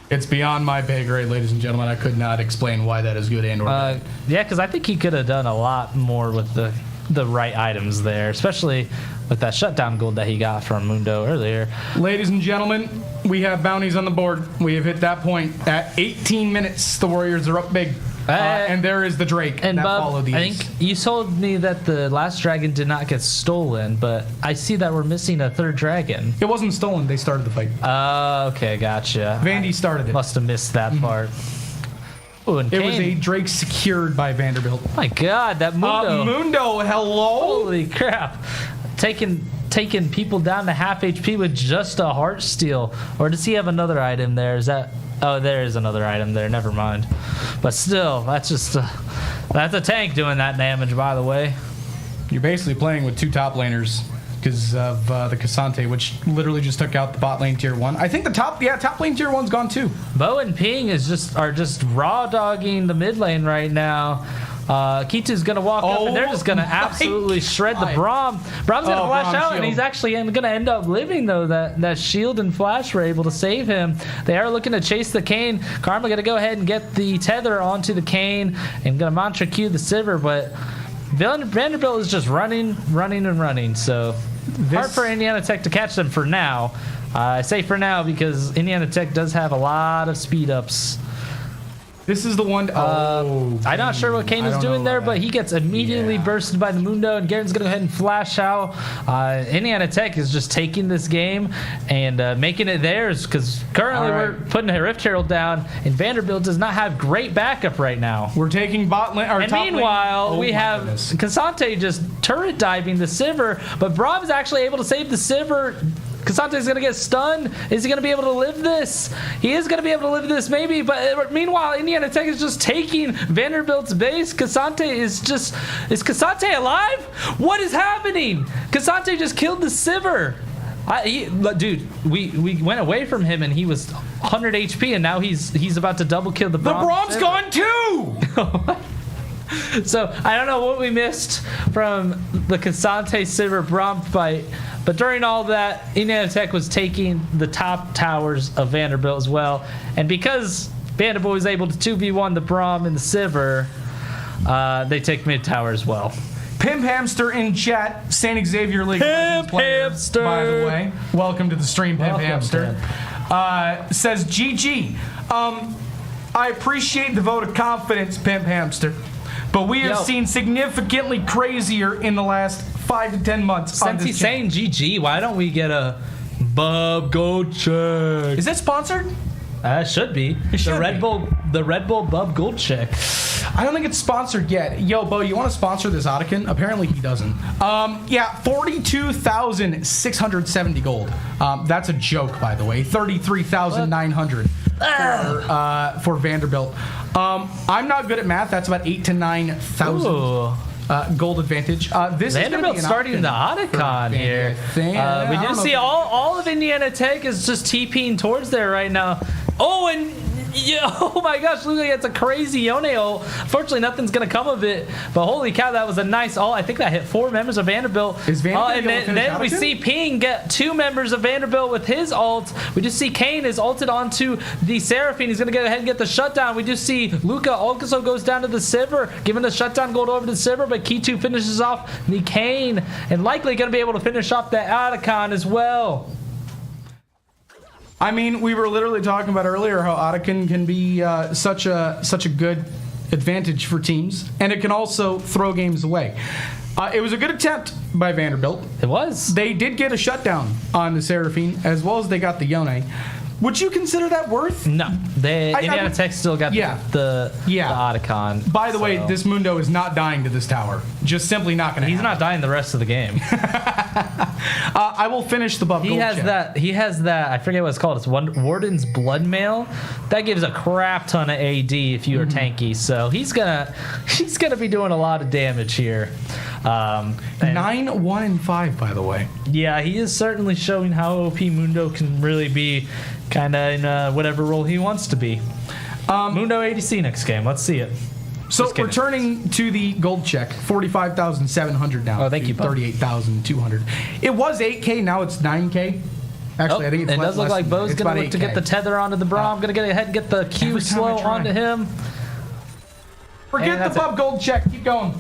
It's beyond my pay grade, ladies and gentlemen. I could not explain why that is good and or bad. Yeah, because I think he could have done a lot more with the right items there, especially with that shutdown gold that he got from Mundo earlier. Ladies and gentlemen, we have bounties on the board. We have hit that point. At 18 minutes, the Warriors are up big. And there is the Drake and that Bob, followed these. I think you told me that the last dragon did not get stolen, but I see that we're missing a third dragon. It wasn't stolen. They started the fight. Okay, gotcha. Vandy started it. Must have missed that part. Ooh, and It was Kane- a Drake secured by Vanderbilt. My God, that Mundo. Mundo, hello? Holy crap. Taking people down to half HP with just a heart steal. Or does he have another item there? Is that... Oh, there is another item there. Never mind. But still, that's just... that's a tank doing that damage, by the way. You're basically playing with two top laners because of the Cassante, which literally just took out the bot lane tier 1. I think the top lane tier 1's gone too. Bo and Ping are just raw dogging the mid lane right now. Kitu's gonna walk up and they're just gonna absolutely shred the Braum. Braum's gonna flash Braum out shield. and he's actually gonna end up living though. That shield and flash were able to save him. They are looking to chase the Kane. Karma gonna go ahead and get the tether onto the Kane and gonna Mantra Q the Sivir, but Vanderbilt is just running. So hard for Indiana Tech to catch them for now. I say for now because Indiana Tech does have a lot of speed ups. This is the one. I'm not sure what Kane is doing there, but he gets immediately bursted by the Mundo, and Garen's going to go ahead and flash out. Indiana Tech is just taking this game and making it theirs because currently we're putting a Rift Herald down, and Vanderbilt does not have great backup right now. We're taking bot lane. And meanwhile, we have Cassante just turret diving the Sivir, but Braum's actually able to save the Sivir. Cassante's going to get stunned. Is he going to be able to live this? He is going to be able to live this, maybe. But meanwhile, Indiana Tech is just taking Vanderbilt's base. Cassante is Cassante alive? What is happening? Cassante just killed the Sivir. Dude, we went away from him and he was 100 HP, and now he's about to double kill the Braum. The Braum's gone too! So I don't know what we missed from the Cassante Sivir Braum fight, but during all that, Indiana Tech was taking the top towers of Vanderbilt as well. And because Vanderbilt was able to 2v1 the Braum and the Sivir, They take mid tower as well. Pimp Hamster in chat, St. Xavier League Pimp player, Hamster. by the way. Welcome to the stream, Pimp Welcome, Hamster. Says GG. I appreciate the vote of confidence, Pimp Hamster, but we have seen significantly crazier in the last 5 to 10 months. Since he's saying GG, why don't we get a Bub Gold Check? Is that sponsored? It should be. should The Red Bull Bub Gold Check. I don't think it's sponsored yet. Yo, Bo, you want to sponsor this Otacon? Apparently he doesn't. 42,670 gold. That's a joke, by the way. 33,900 for Vanderbilt. I'm not good at math. That's about 8,000 to 9,000 gold advantage. This Vanderbilt's starting the Otacon here. We do see all of Indiana Tech is just TPing towards there right now. Oh, and oh my gosh, Luca gets a crazy Yone ult. Fortunately, nothing's going to come of it, but holy cow, that was a nice ult. I think that hit 4 members of Vanderbilt. Is Vanderbilt and then we see Ping get 2 members of Vanderbilt with his ult. We just see Kane is ulted onto the Seraphine. He's going to go ahead and get the shutdown. We just see Luca also goes down to the Sivir, giving the shutdown gold over to the Sivir, but Key2 finishes off the Kane, and likely going to be able to finish off that Otacon as well. I mean, we were literally talking about earlier how Otacon can be such a good advantage for teams, and it can also throw games away. It was a good attempt by Vanderbilt. It was. They did get a shutdown on the Seraphine, as well as they got the Yone. Would you consider that worth? No. Indiana Tech still got the Otacon. By the way, this Mundo is not dying to this tower. Just simply not going to He's not dying the rest of the game. I will finish the buff. He has that. I forget what it's called. It's Warden's Blood Mail. That gives a crap ton of AD if you are tanky. So he's gonna be doing a lot of damage here. 9, 1, and 5, by the way. Yeah, he is certainly showing how OP Mundo can really be, kind of in whatever role he wants to be. Mundo ADC next game. Let's see it. So returning to the gold check, 45,700 now. Oh, thank you, 38,200. It was 8K, now it's 9K. Actually, I think it's it does look like Bo's going to look to get the tether onto the Braum. Going to get ahead and get the Q slow onto him. Forget the Bub gold check. Keep going.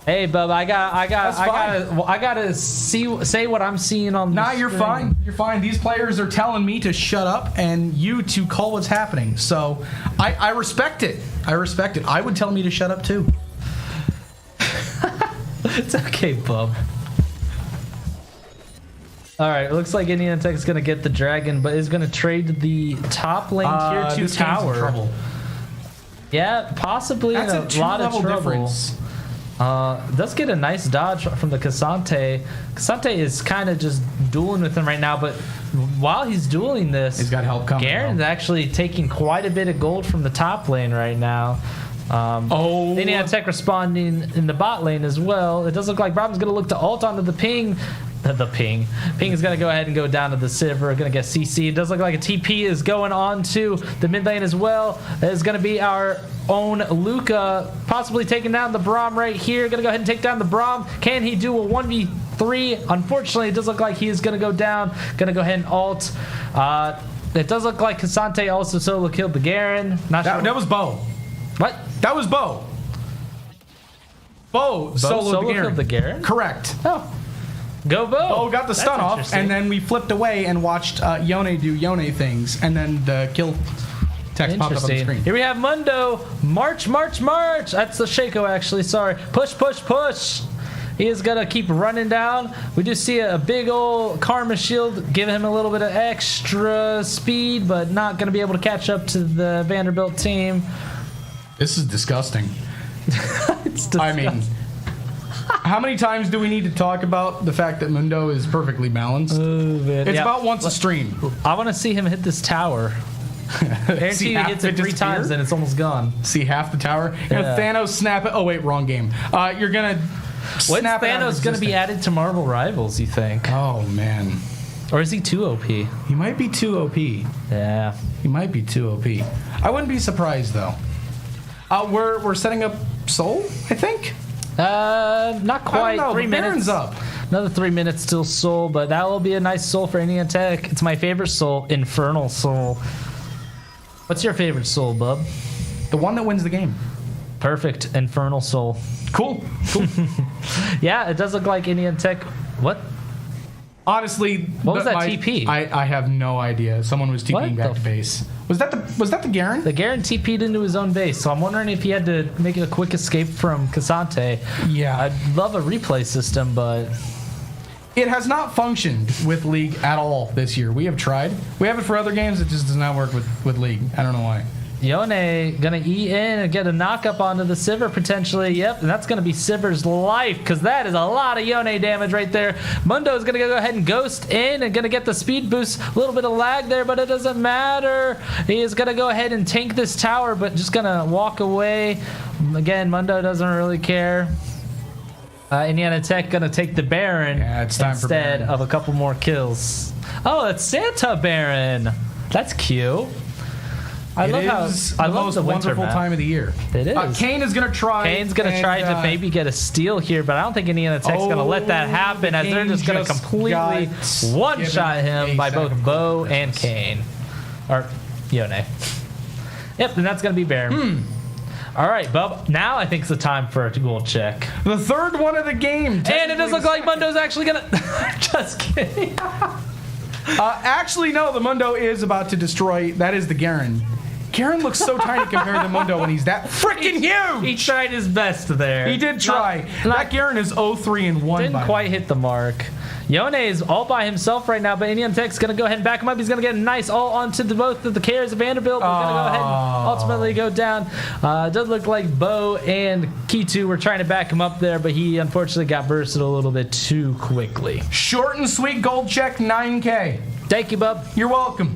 Hey, Bub, I gotta say what I'm seeing on the Nah, you're fine. You're fine. These players are telling me to shut up and you to call what's happening. So I respect it. I respect it. I would tell me to shut up too. It's okay, Bub. All right, it looks like Indiana Tech is going to get the dragon, but is going to trade the top lane tier 2 tower. Trouble. Yeah, possibly That's a lot of trouble. Difference. Does get a nice dodge from the Cassante. Cassante is kind of just dueling with him right now, but while he's dueling this, he's got help coming. Garen's actually taking quite a bit of gold from the top lane right now. Indiana Tech responding in the bot lane as well. It does look like Braum's going to look to ult onto the Ping. Ping is going to go ahead and go down to the Sivir. Going to get CC. It does look like a TP is going on to the mid lane as well. That is going to be our own Luca, possibly taking down the Braum right here. Going to go ahead and take down the Braum. Can he do a 1v3? Unfortunately, it does look like he is going to go down. Going to go ahead and ult. It does look like Cassante also solo killed the Garen. Not sure. That was Bo. What? That was Bo. Bo solo killed the Garen? Correct. Oh. Go Bo! Bo got the stun off, and then we flipped away and watched Yone do Yone things, and then the kill text popped up on the screen. Here we have Mundo. March, march, march! That's the Shaco, actually. Sorry. Push, push, push! He is going to keep running down. We do see a big old Karma Shield giving him a little bit of extra speed, but not going to be able to catch up to the Vanderbilt team. This is disgusting. It's disgusting. I mean, how many times do we need to talk about the fact that Mundo is perfectly balanced? It's about once a stream. I want to see him hit this tower. Guarantee he hits it 3 times and it's almost gone. See half the tower? You're gonna Thanos snap it. Oh wait, wrong game. You're gonna When's Thanos gonna be added to Marvel Rivals, you think? Oh man. Or is he too OP? He might be too OP. Yeah. He might be too OP. I wouldn't be surprised though. We're setting up Soul, I think. Not quite. 3 minutes up. Another 3 minutes till Soul, but that will be a nice Soul for Indiana Tech. It's my favorite Soul, Infernal Soul. What's your favorite Soul, bub? The one that wins the game. Perfect. Infernal Soul. Cool. Yeah, it does look like Indiana Tech. What? Honestly, what was that TP? I have no idea. Someone was TPing back to base. Was that the Garen? The Garen TP'd into his own base, so I'm wondering if he had to make a quick escape from Cassante. Yeah. I'd love a replay system, but it has not functioned with League at all this year. We have tried. We have it for other games. It just does not work with League. I don't know why. Yone gonna E in and get a knock up onto the Sivir potentially. Yep, and that's gonna be Sivir's life because that is a lot of Yone damage right there. Mundo is gonna go ahead and ghost in and gonna get the speed boost. A little bit of lag there, but it doesn't matter. He is gonna go ahead and tank this tower, but just gonna walk away. Again, Mundo doesn't really care. Indiana Tech gonna take the Baron it's time for instead Baron. of a couple more kills. Oh, it's Santa Baron. That's cute. I love the most the winter wonderful map. time of the year. It is. Kane is going to try. Kane's going to try to maybe get a steal here, but I don't think Indiana Tech's going to let that happen as they're just going to completely one-shot him by both Bo and Kane. Or Yone. Yep, and that's going to be Baron. All right, Bub. Now I think it's the time for a goal check. The third one of the game. And it does look like Mundo's actually going to... Just kidding. Actually, no. The Mundo is about to destroy... That is the Garen. Garen looks so tiny compared to Mundo when he's that freaking huge. He tried his best there. He did try. That Garen is 0-3-1. Didn't quite hit the mark. Yone is all by himself right now, but Indiana Tech's going to go ahead and back him up. He's going to get a nice all onto both of the carriers of Vanderbilt. We're going to go ahead and ultimately go down. It does look like Bo and Kitu were trying to back him up there, but he unfortunately got bursted a little bit too quickly. Short and sweet gold check, 9K. Thank you, Bub. You're welcome.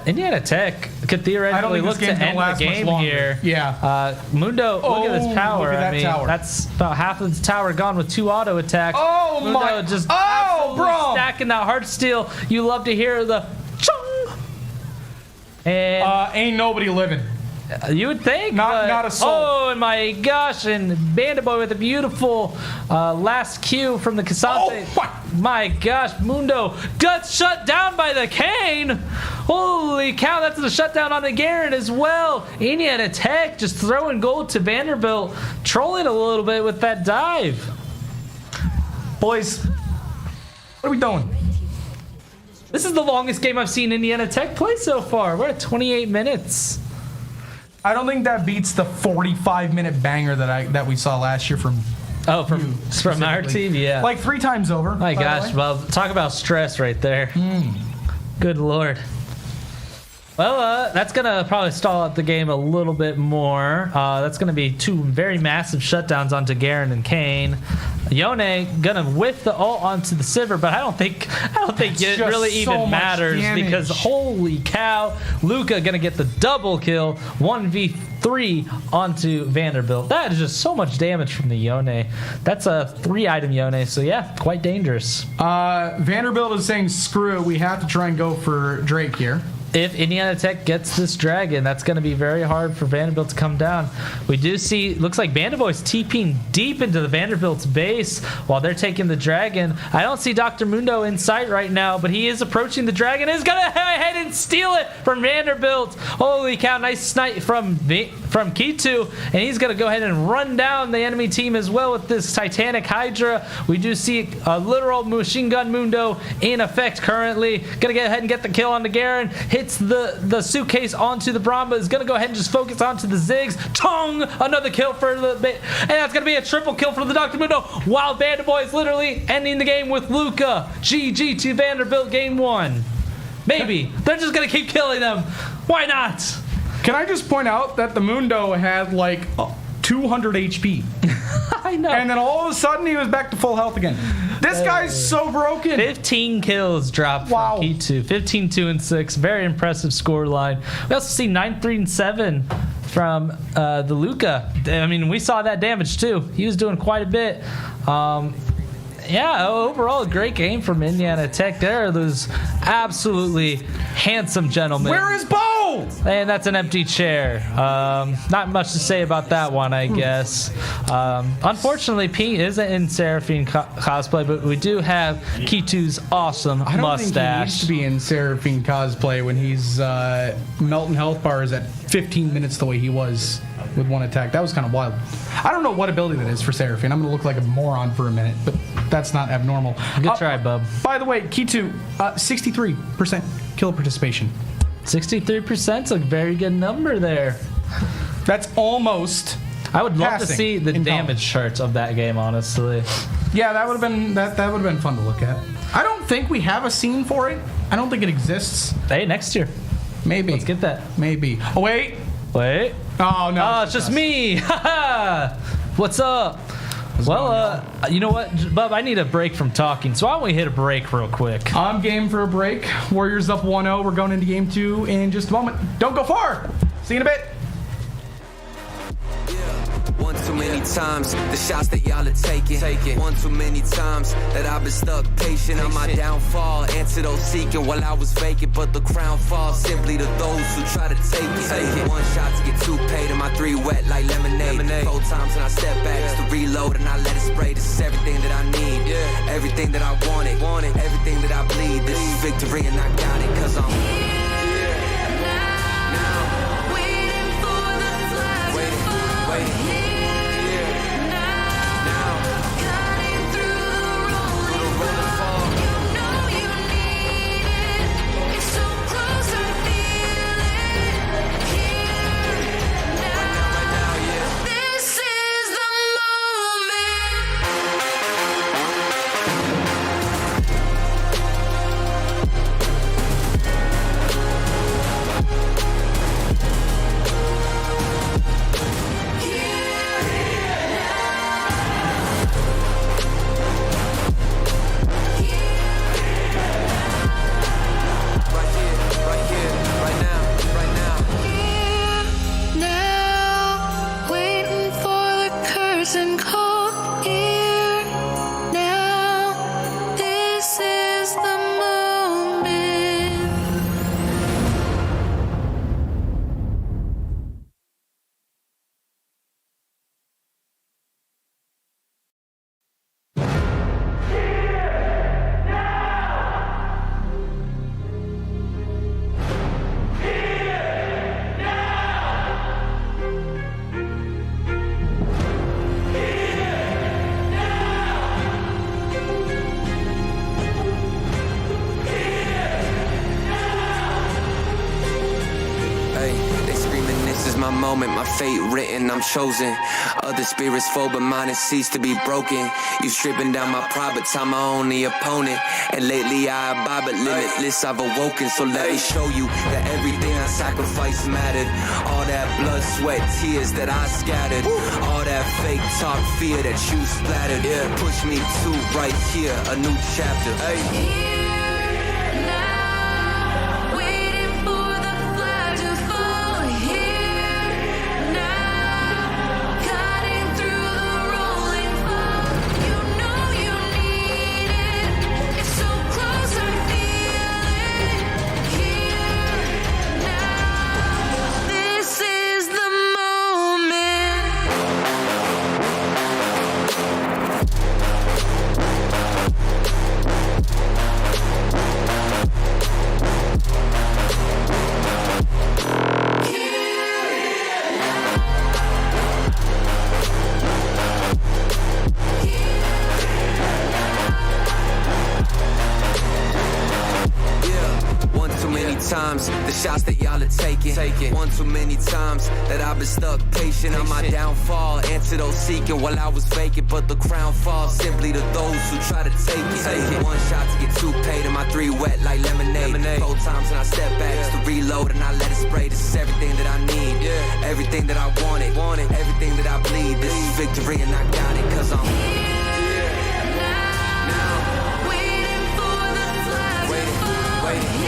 Indiana Tech could theoretically look to end the game here. Yeah. Mundo, look at his power. Look at that tower. That's about half of the tower gone with 2 auto attacks. Oh, Mundo my. Just bro. stacking that heart steal. You love to hear the chung. And ain't nobody living. you would think. Not a soul. Oh, and my gosh. And Bandit Boy with a beautiful last Q from the Cassante. Oh, my gosh, Mundo gets shut down by the Kane. Holy cow, that's the shutdown on the Garen as well. Indiana Tech just throwing gold to Vanderbilt, trolling a little bit with that dive. Boys, what are we doing? This is the longest game I've seen Indiana Tech play so far. We're at 28 minutes. I don't think that beats the 45-minute banger that we saw last year from from our team, yeah. Like 3 times over. My gosh, well, talk about stress right there. Good Lord. Well, that's going to probably stall out the game a little bit more. That's going to be 2 very massive shutdowns onto Garen and Kane. Yone gonna whiff the ult onto the Sivir, but I don't think it really even matters because holy cow, Luca gonna get the double kill, 1v3 onto Vanderbilt. That is just so much damage from the Yone. That's a 3-item Yone, so yeah, quite dangerous. Vanderbilt is saying screw it, we have to try and go for Drake here. If Indiana Tech gets this dragon, that's going to be very hard for Vanderbilt to come down. We do see, looks like Vanderbilt's TPing deep into the Vanderbilt's base while they're taking the dragon. I don't see Dr. Mundo in sight right now, but he is approaching the dragon. He's going to go ahead and steal it from Vanderbilt. Holy cow, nice snipe from Kitu, and he's going to go ahead and run down the enemy team as well with this Titanic Hydra. We do see a literal machine gun Mundo in effect currently. Going to go ahead and get the kill on the Garen. Hits the suitcase onto the Brahma. Is going to go ahead and just focus onto the Ziggs. Tong! Another kill for the... And that's going to be a triple kill for the Dr. Mundo. While Vanderboy is literally ending the game with Luca. GG to Vanderbilt game 1. Maybe. They're just going to keep killing them. Why not? Can I just point out that the Mundo had like 200 HP? I know. And then all of a sudden he was back to full health again. This guy's so broken. 15 kills dropped from Kitu. 15, 2, and 6. Very impressive score line. We also see 9, 3, and 7 from the Luca. I mean, we saw that damage too. He was doing quite a bit. Yeah, overall, a great game from Indiana Tech. There are those absolutely handsome gentlemen. Where is Bo? No! And that's an empty chair. Not much to say about that one, I guess. Unfortunately, Pete isn't in Seraphine cosplay, but we do have Kitu's awesome mustache. I don't think he needs to be in Seraphine cosplay when he's melting health bars at 15 minutes the way he was with one attack. That was kind of wild. I don't know what ability that is for Seraphine. I'm going to look like a moron for a minute, but that's not abnormal. Good try, bub. By the way, Kitu, 63% kill participation. 63%'s a very good number there. That's almost. I would love to passing see the in damage charts of that game, honestly. Yeah, that would have been that would have been fun to look at. I don't think we have a scene for it. I don't think it exists. Hey, next year. Maybe. Let's get that. Maybe. Oh wait. Wait. Oh no. Oh, it's just me. What's up? Well, you know what, Bub? I need a break from talking, so why don't we hit a break real quick? I'm game for a break. Warriors up 1-0. We're going into game 2 in just a moment. Don't go far. See you in a bit. One too many times, the shots that y'all are taking. One too many times that I've been stuck patient on my downfall. Antidote seeking while I was vacant, but the crown falls simply to those who try to take it. One shot to get two paid, and my three wet like lemonade. 4 times and I step back just to reload, and I let it spray. This is everything that I need, everything that I wanted, everything that I bleed. This is victory, and I got it, cause I'm here now, waiting for the flag to fall. Waiting. Moment, my fate written, I'm chosen. Other spirits fall, but mine has ceased to be broken. You stripping down my pride, but I'm my only opponent. And lately I abide, but limitless I've awoken. So let me show you that everything I sacrificed mattered. All that blood, sweat, tears that I scattered. All that fake talk, fear that you splattered. Push me to right here, a new chapter. Hey. Times, the shots that y'all are taking. One too many times that I've been stuck patient on my downfall. Antidote seeking while I was vacant, but the crown falls simply to those who try to take it. One shot to get two paid, and my three wet like lemonade. 4 times and I step back just to reload, and I let it spray. This is everything that I need, everything that I wanted, everything that I bleed. This is victory, and I got it, cause I'm here now, waiting for the flag to fall. Waiting.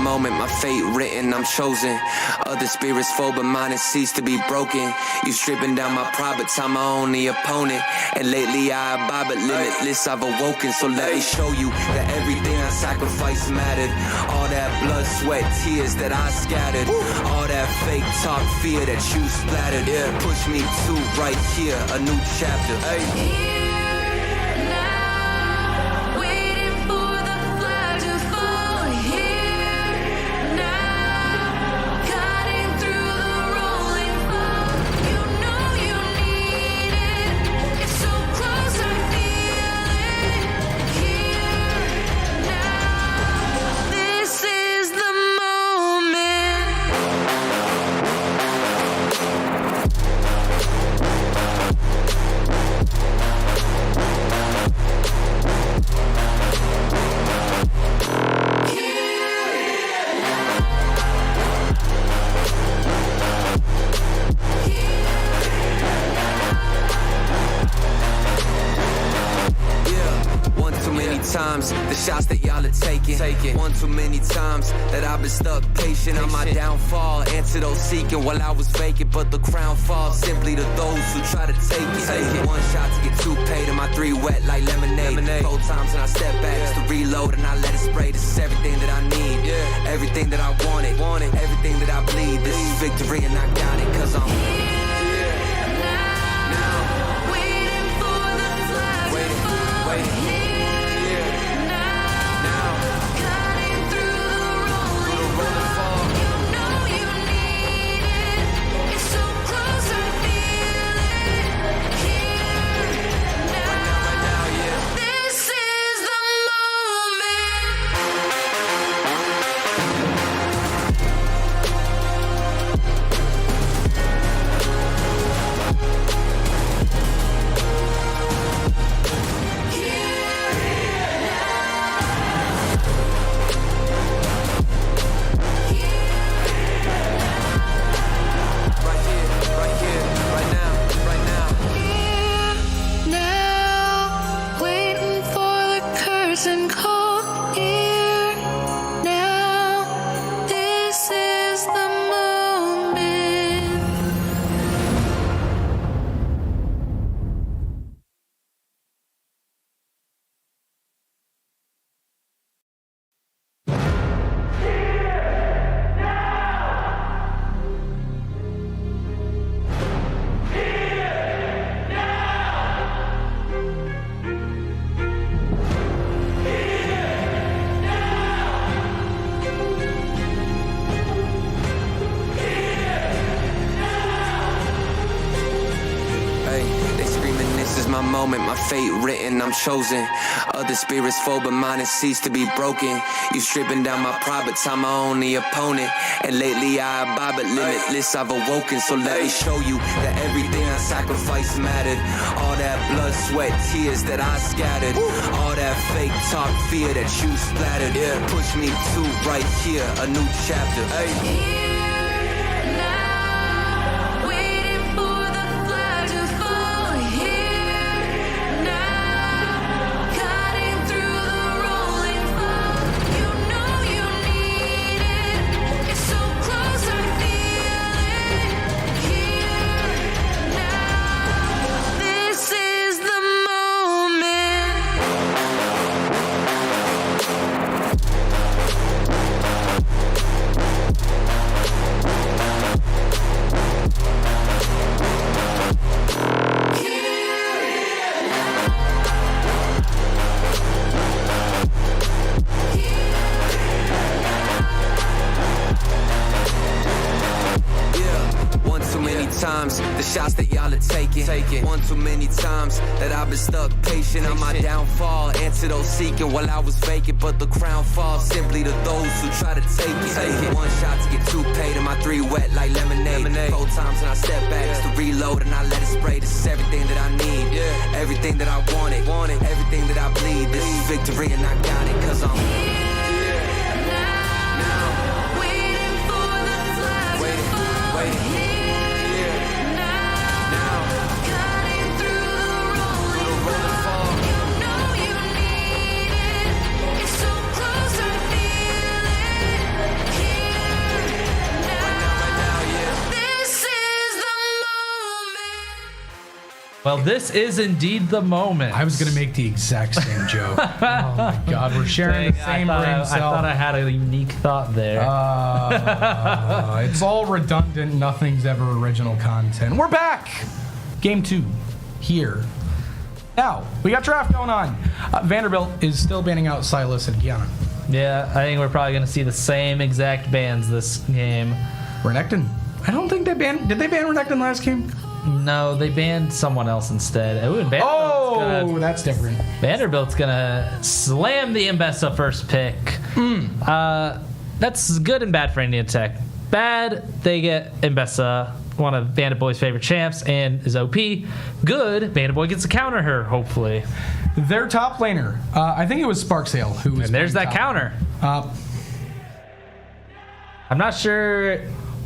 moment, my fate written, I'm chosen. Other spirits fall, but mine has ceased to be broken. You stripping down my pride, but I'm my only opponent. And lately I abide, but limitless I've awoken. So let me show you that everything I sacrificed mattered. All that blood, sweat, tears that I scattered. All that fake talk, fear that you splattered. Yeah, push me to right here, a new chapter. Hey. Times, the shots that y'all are taking. One too many times that I've been stuck patient on my downfall. Antidote seeking while I was vacant, but the crown falls simply to those who try to take it. One shot to get two paid, and my three wet like lemonade. 4 times and I step back just to reload and I let it spray. This is everything that I need, everything that I wanted, everything that I bleed. This is victory and I got it, cause I'm here now, waiting for the flag to fall. Waiting. My fate written, I'm chosen. Other spirits fall, but mine has ceased to be broken. You stripping down my pride, but I'm my only opponent. And lately I abide, but limitless I've awoken. So let me show you that everything I sacrificed mattered. All that blood, sweat, tears that I scattered. All that fake talk, fear that you splattered. Yeah, push me to right here, a new chapter. Hey. Times, the shots that y'all are taking. One too many times that I've been stuck patient on my downfall. Antidote seeking while I was vacant, but the crown falls simply to those who try to take it. One shot to get two paid, and my three wet like lemonade. 4 times and I step back just to reload and I let it spray. This is everything that I need, everything that I wanted, everything that I bleed. This is victory and I got it, cause I'm here now, waiting for the flag to fall. Waiting. Well, this is indeed the moment. I was going to make the exact same joke. Oh, my God. We're sharing the same brain I cell. thought I had a unique thought there. It's all redundant. Nothing's ever original content. We're back. Game 2 here. Now, we got draft going on. Vanderbilt is still banning out Silas and Guyana. Yeah, I think we're probably going to see the same exact bans this game. Renekton. I don't think they banned... Did they ban Renekton last game? No, they banned someone else instead. That's different. Vanderbilt's gonna slam the Mbessa first pick. That's good and bad for Indiana Tech. Bad, they get Mbessa, one of Vanderbilt's favorite champs, and is OP. Good, Vanderbilt gets to counter her, hopefully. Their top laner, I think it was Sparksail who was. And there's that top. counter. I'm not sure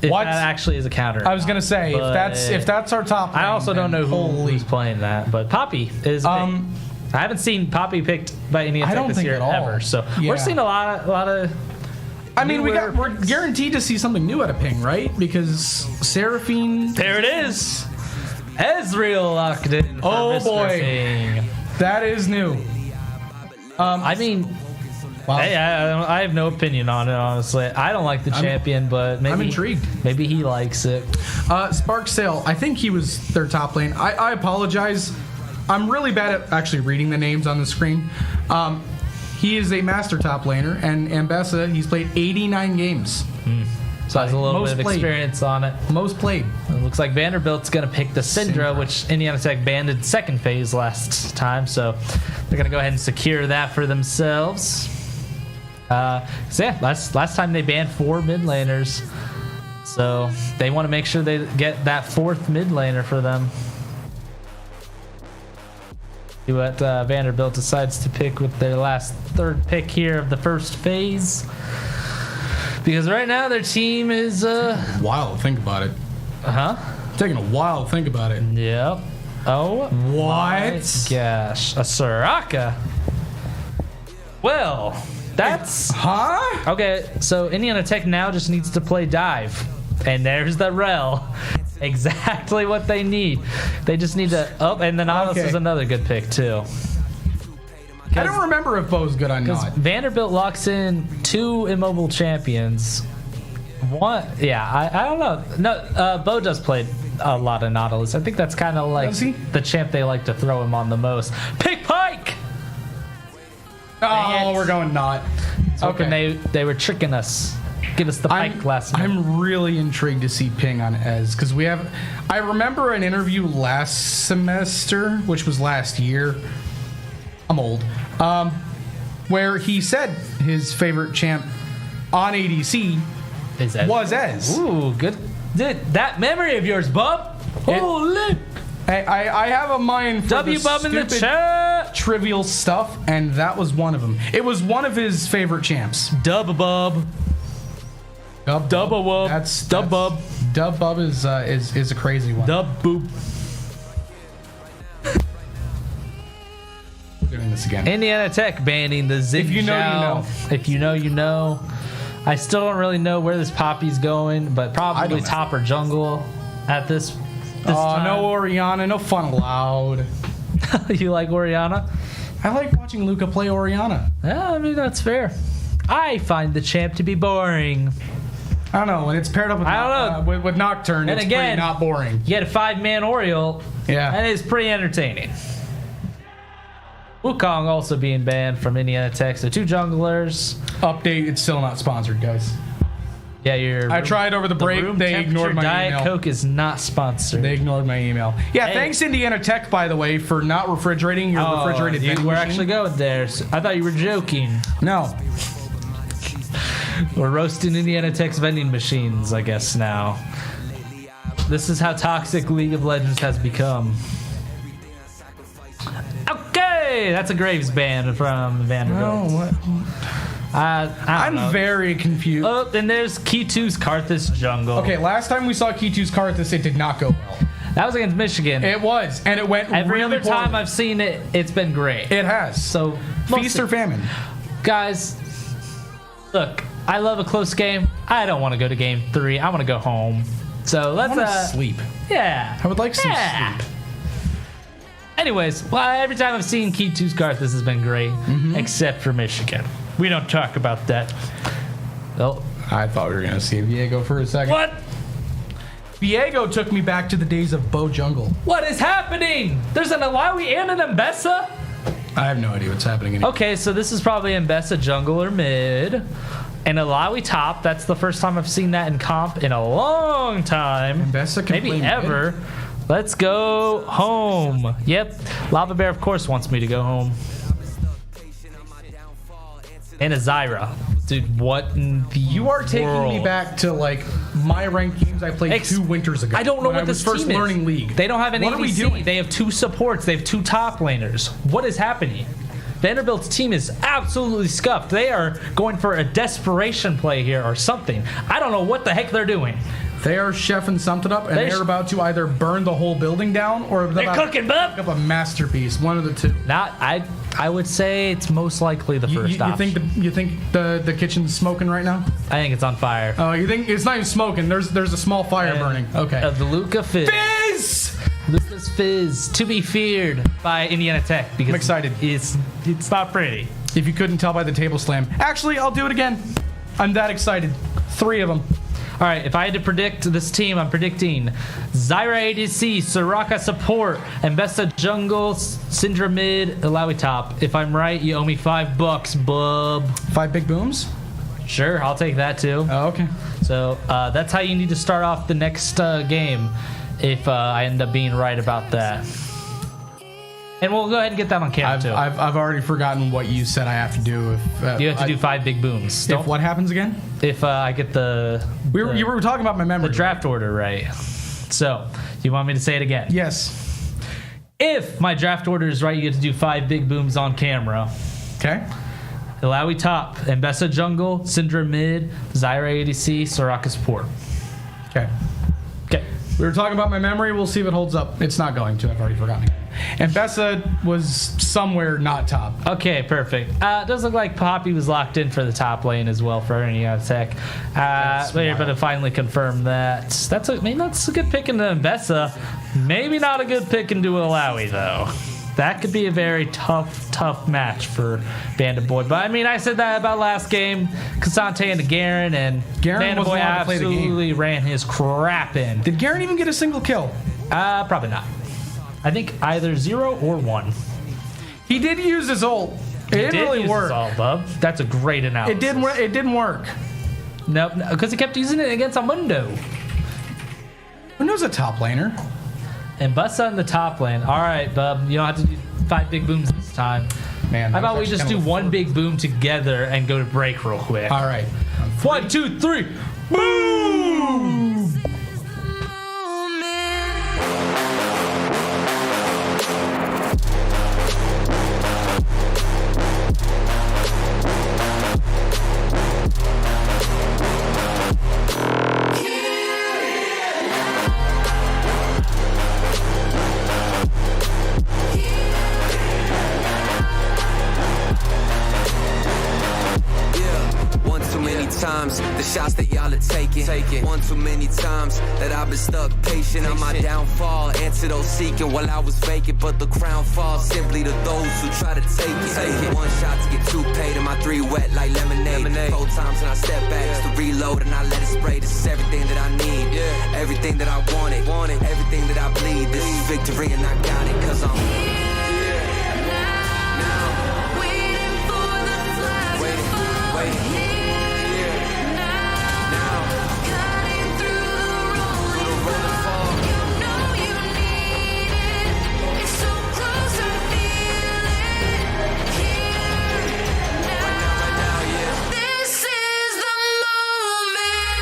if What? that actually is a counter. I was gonna say if that's our top. I lane, also don't know holy. who's playing that, but Poppy is. I haven't seen Poppy picked by any I don't this think year at all. ever, so Yeah. we're seeing a lot of. I mean, we're newer picks. guaranteed to see something new out of Ping, right? Because Seraphine. There it is. Ezreal locked in. For Oh, Mr. boy. Ping. That is new. I mean, Wow. hey, I have no opinion on it, honestly. I don't like the champion, but maybe I'm intrigued. Maybe he likes it. Sparksail, I think he was their top lane. I apologize. I'm really bad at actually reading the names on the screen. He is a master top laner, and Mbessa, he's played 89 games. So has a little Most bit of played. experience on it. Most played. It looks like Vanderbilt's going to pick the Syndra, which Indiana Tech banned in second phase last time. So they're going to go ahead and secure that for themselves. So yeah, last time they banned 4 mid laners. So they want to make sure they get that 4th mid laner for them. See what Vanderbilt decides to pick with their last 3rd pick here of the first phase. Because right now their team is Wild, think about it. Taking a while to think about it. Yep. Oh, my What? gosh. A Soraka. Well, that's... Huh? Okay, so Indiana Tech now just needs to play dive. And there's the Rel. Exactly what they need. They just need to... Oh, and the Nautilus Okay. is another good pick, too. I don't remember if Bo's good on Because not. Vanderbilt locks in 2 immobile champions. One, yeah, I don't know. No, Bo does play a lot of Nautilus. I think that's kind of like Does he? the champ they like to throw him on the most. Pick Pike! Oh, it. we're going not. Okay. They were tricking us. Give us the Pike last minute. I'm really intrigued to see Ping on Ez because we have. I remember an interview last semester, which was last year. I'm old. Where he said his favorite champ on ADC Is Ez. was Ez. Ooh, good. That memory of yours, Bub. Holy. I have a mind for W the Bub in the stupid, chat. trivial stuff, and that was one of them. It was one of his favorite champs. Dub Bub. Dub Dub-a-wub. That's Dub Bub. Dub Bub is a crazy one. Dub Boop. Doing this again. Indiana Tech banning the Zig If you know, you know. If you know, you know. I still don't really know where this Poppy's going, but I probably don't know. top or jungle at this Oh, time. no Oriana, no fun allowed. You like Oriana? I like watching Luca play Oriana. Yeah, I mean, that's fair. I find the champ to be boring. I don't know, when it's paired up with, I don't know. with Nocturne, And it's again- pretty not boring. You get a 5-man Oriole, Yeah. and it's pretty entertaining. Wukong also being banned from Indiana Tech, so 2 junglers. Update, it's still not sponsored, guys. Yeah, I tried over the break, room they temperature ignored my Diet email. Coke is not sponsored. They ignored my email. Yeah, Hey. thanks Indiana Tech, by the way, for not refrigerating your refrigerated vending We're machine. actually going there. So I thought you were joking. No. We're roasting Indiana Tech's vending machines, I guess, now. This is how toxic League of Legends has become. Okay, that's a Graves ban from Vanderbilt. No, what? I don't I'm know. very confused. Oh, and there's K2's Karthus jungle. Okay, last time we saw K2's Karthus, it did not go well. That was against Michigan. It was, and it went Every really other time poorly. I've seen it, it's been great. It has. So, Feast or famine. guys, look, I love a close game. I don't want to go to game 3. I want to go home. So I let's want to sleep. yeah. I would like some Yeah. sleep. Anyways, well, every time I've seen Keitu's Garth, this has been great, except for Michigan. We don't talk about that. Oh, I thought we were going to see Viego for a second. what? Viego took me back to the days of Bo Jungle. What is happening? There's an Alawi and an Mbessa? I have no idea what's happening anymore. Okay, so this is probably Mbessa jungle or mid. And Alawi top. That's the first time I've seen that in comp in a long time. Mbessa can maybe play ever. mid. Let's go home. Yep. Lava Bear, of course, wants me to go home. And a Zyra. Dude, what in the You are taking world? me back to like my ranked games I played 2 winters ago. I don't know when what I this was first team learning is. League. They don't have an What ADC. are we doing? They have 2 supports. They have 2 top laners. What is happening? Vanderbilt's team is absolutely scuffed. They are going for a desperation play here or something. I don't know what the heck they're doing. They are chefing something up, and They're they're about to either burn the whole building down or They're about cooking, to bub. pick up a masterpiece. One of the two. Not I would say it's most likely the first You option. think the kitchen's smoking right now? I think it's on fire. Oh, you think it's not even smoking? There's a small fire burning. Okay. Of the Luca Fizz. Fizz! Luca's Fizz to be feared by Indiana Tech because I'm excited. It's not pretty. If you couldn't tell by the table slam. Actually, I'll do it again. I'm that excited. 3 of them. All right, if I had to predict this team, I'm predicting Zyra ADC, Soraka support, Mbessa jungle, Syndra mid, Alawi top. If I'm right, you owe me $5, bub. 5 big booms? Sure, I'll take that too. Oh, okay. So that's how you need to start off the next game if I end up being right about that. And we'll go ahead and get that on camera too. I've already forgotten what you said I have to do. If You have to do 5 big booms. If what happens again? If I get You were talking about my memory. the draft order right. So, you want me to say it again? Yes. If my draft order is right, you get to do 5 big booms on camera. Okay. Alawi top, Mbessa jungle, Syndra mid, Zyra ADC, Soraka support. Okay. Okay. We were talking about my memory. We'll see if it holds up. It's not going to. I've already forgotten. And Bessa was somewhere not top. Okay, perfect. It does look like Poppy was locked in for the top lane as well for Indiana Tech. We're able to finally confirm that. That's a good pick into Mbessa. Maybe not a good pick into Alawi, though. That could be a very tough match for Vanderbilt. But I mean, I said that about last game. Kasante into Garen, and Garen wasn't Vanderbilt allowed to play the game. absolutely ran his crap in. Did Garen even get a single kill? Probably not. I think either 0 or 1. He did use his ult. It didn't really work. All, bub. That's a great analysis. It didn't work. Nope, because he kept using it against Amundo. Who knows a top laner? And Bussa in the top lane. All right, bub. You don't have to do 5 big booms this time. Man, How that about we was just actually do kind of a 1 big boom together and go to break real quick? All right. 1, 2, 3. Boom! Times, the shots that y'all are taking. One too many times that I've been stuck patient on my downfall. Answer those seeking while I was vacant, but the crown falls simply to those who try to take it. One shot to get 2 paid, and my 3 wet like lemonade. 4 times and I step back, it's the reload and I let it spray. This is everything that I need, everything that I wanted, everything that I bleed. This is victory and I got it, cause I'm Waiting for the flag to fall. waiting. Cutting through the rolling fog. You know you need it. It's so close, I feel it. Here, now. This is the moment.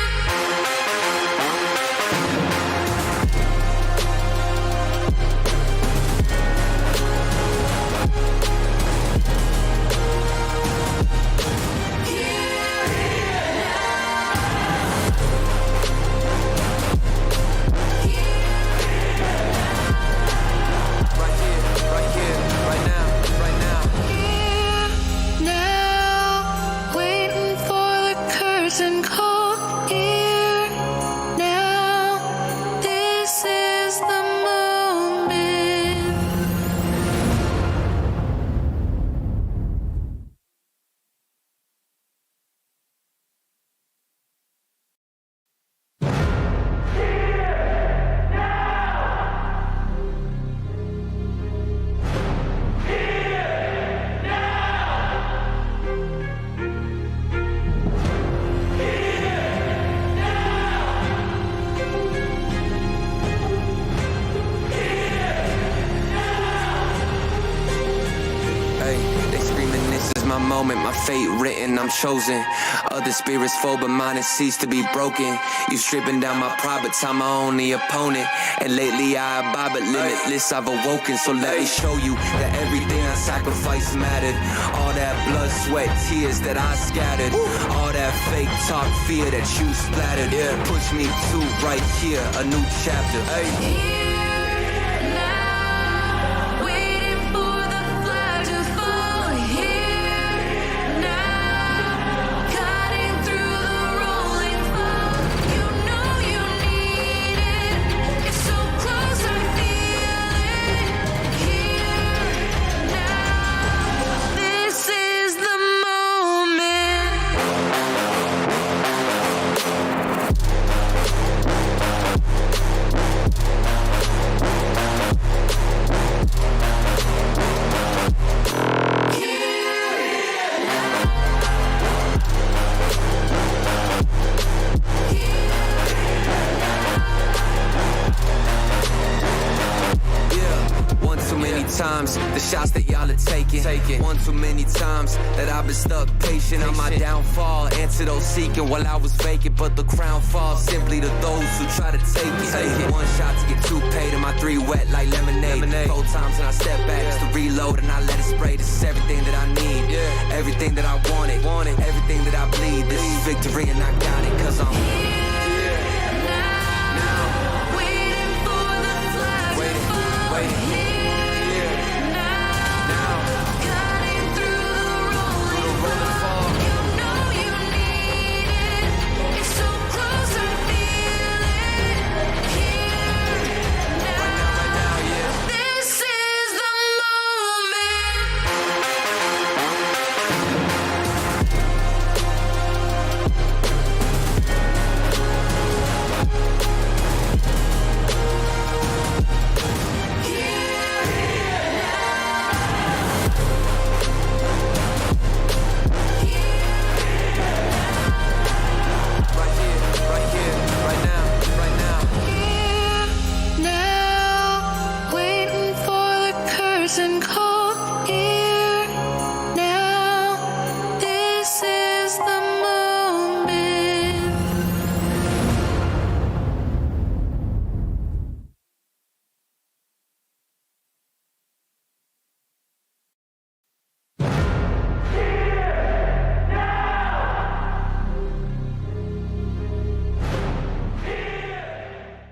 moment, my fate written, I'm chosen. Other spirits fall, but mine has ceased to be broken. You stripping down my pride, but time my only opponent. And lately I abide, but limitless I've awoken. So let me show you that everything I sacrificed mattered. All that blood, sweat, tears that I scattered. All that fake talk, fear that you splattered. Push me to right here, a new chapter. Hey. Times, the shots that y'all are taking. One too many times that I've been stuck patient on my downfall. Antidote seeking while I was vacant, but the crown falls simply to those who try to take it. One shot to get two paid and my three wet like lemonade. 4 times and I step back just to reload and I let it spray. This is everything that I need, everything that I wanted, everything that I bleed. This is victory and I got it 'cause I'm here now, waiting for the flash, waiting.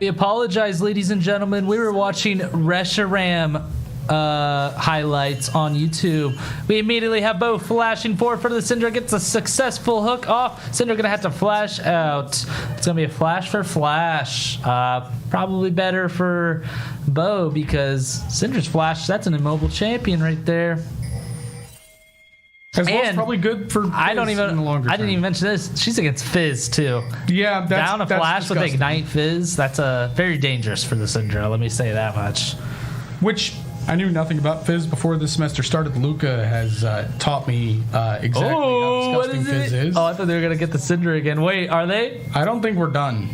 We apologize, ladies and gentlemen. We were watching Reshiram highlights on YouTube. We immediately have Bo flashing forward for the Syndra. Gets a successful hook off. Syndra gonna have to flash out. It's gonna be a flash for flash. Probably better for Bo because Syndra's flash, that's an immobile champion right there. As well as probably good for Fizz I in the longer term. I didn't even mention this. She's against Fizz too. Yeah, down a flash disgusting. with Ignite Fizz. That's very dangerous for the Syndra. Let me say that much. Which I knew nothing about Fizz before this semester started. Luca has taught me exactly how disgusting Fizz is. Oh, I thought they were gonna get the Syndra again. Wait, are they? I don't think we're done.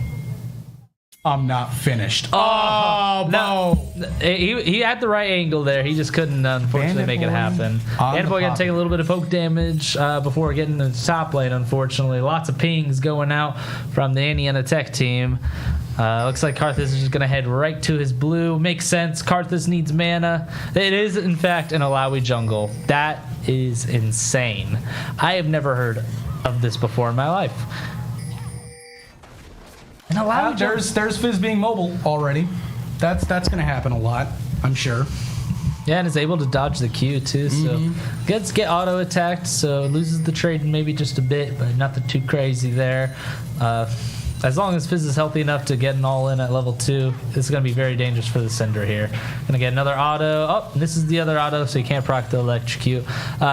I'm not finished. Oh, no. He had the right angle there. He just couldn't, unfortunately, make it happen. Bandit Boy gonna take a little bit of poke damage before getting to the top lane, unfortunately. Lots of pings going out from the NECC team. Looks like Karthus is just gonna head right to his blue. Makes sense. Karthus needs mana. It is, in fact, an Alawi jungle. That is insane. I have never heard of this before in my life. And there's Fizz being mobile already. That's going to happen a lot, I'm sure. Yeah, and is able to dodge the Q too, so gets get auto attacked, so loses the trade maybe just a bit, but nothing too crazy there. As long as Fizz is healthy enough to get an all in at level 2, it's going to be very dangerous for the Syndra here. Gonna get another auto. Oh, this is the other auto, so you can't proc the electrocute.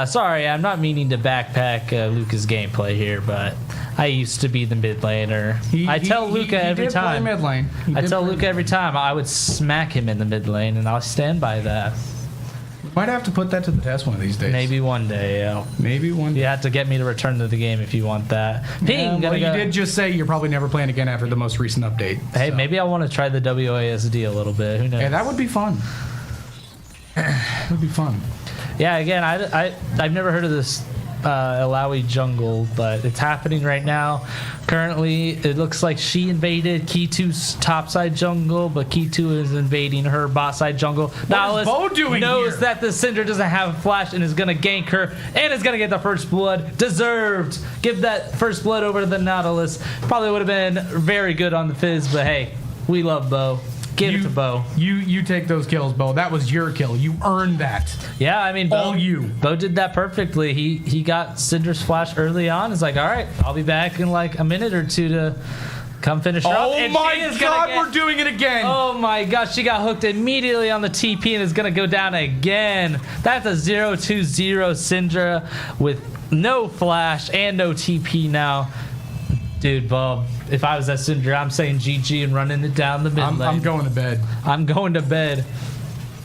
Sorry, I'm not meaning to backpack Luca's gameplay here, but I used to be the mid laner. I tell Luca every time. Mid lane. I tell Luca every time I would smack him in the mid lane, and I'll stand by that. Might have to put that to the test one of these days. Maybe one day, yeah. Maybe one day. You have to get me to return to the game if you want that. Ping! You did just say you're probably never playing again after the most recent update. Hey, so. Maybe I want to try the WASD a little bit. Who knows? Yeah, that would be fun. That would be fun. Yeah, again, I've never heard of this Alawi jungle, but it's happening right now. Currently, it looks like she invaded Key2's topside jungle, but Key2 is invading her bot side jungle. What is Bo doing knows here? that the Syndra doesn't have a flash and is going to gank her and is going to get the first blood. Deserved. Give that first blood over to the Nautilus. Probably would have been very good on the Fizz, but hey, we love Bo. Give it to Bo. You take those kills, Bo. That was your kill. You earned that. Yeah, I mean, All you. Bo did that perfectly. He got Syndra's flash early on. He's like, all right, I'll be back in like a minute or two to come finish her up. Oh And my she is God, gonna we're doing it again. Oh my gosh, she got hooked immediately on the TP and is going to go down again. That's a 0-2-0 Syndra with no flash and no TP now. Dude, Bob, if I was that Syndra, I'm saying GG and running it down the mid lane. I'm going to bed. I'm going to bed.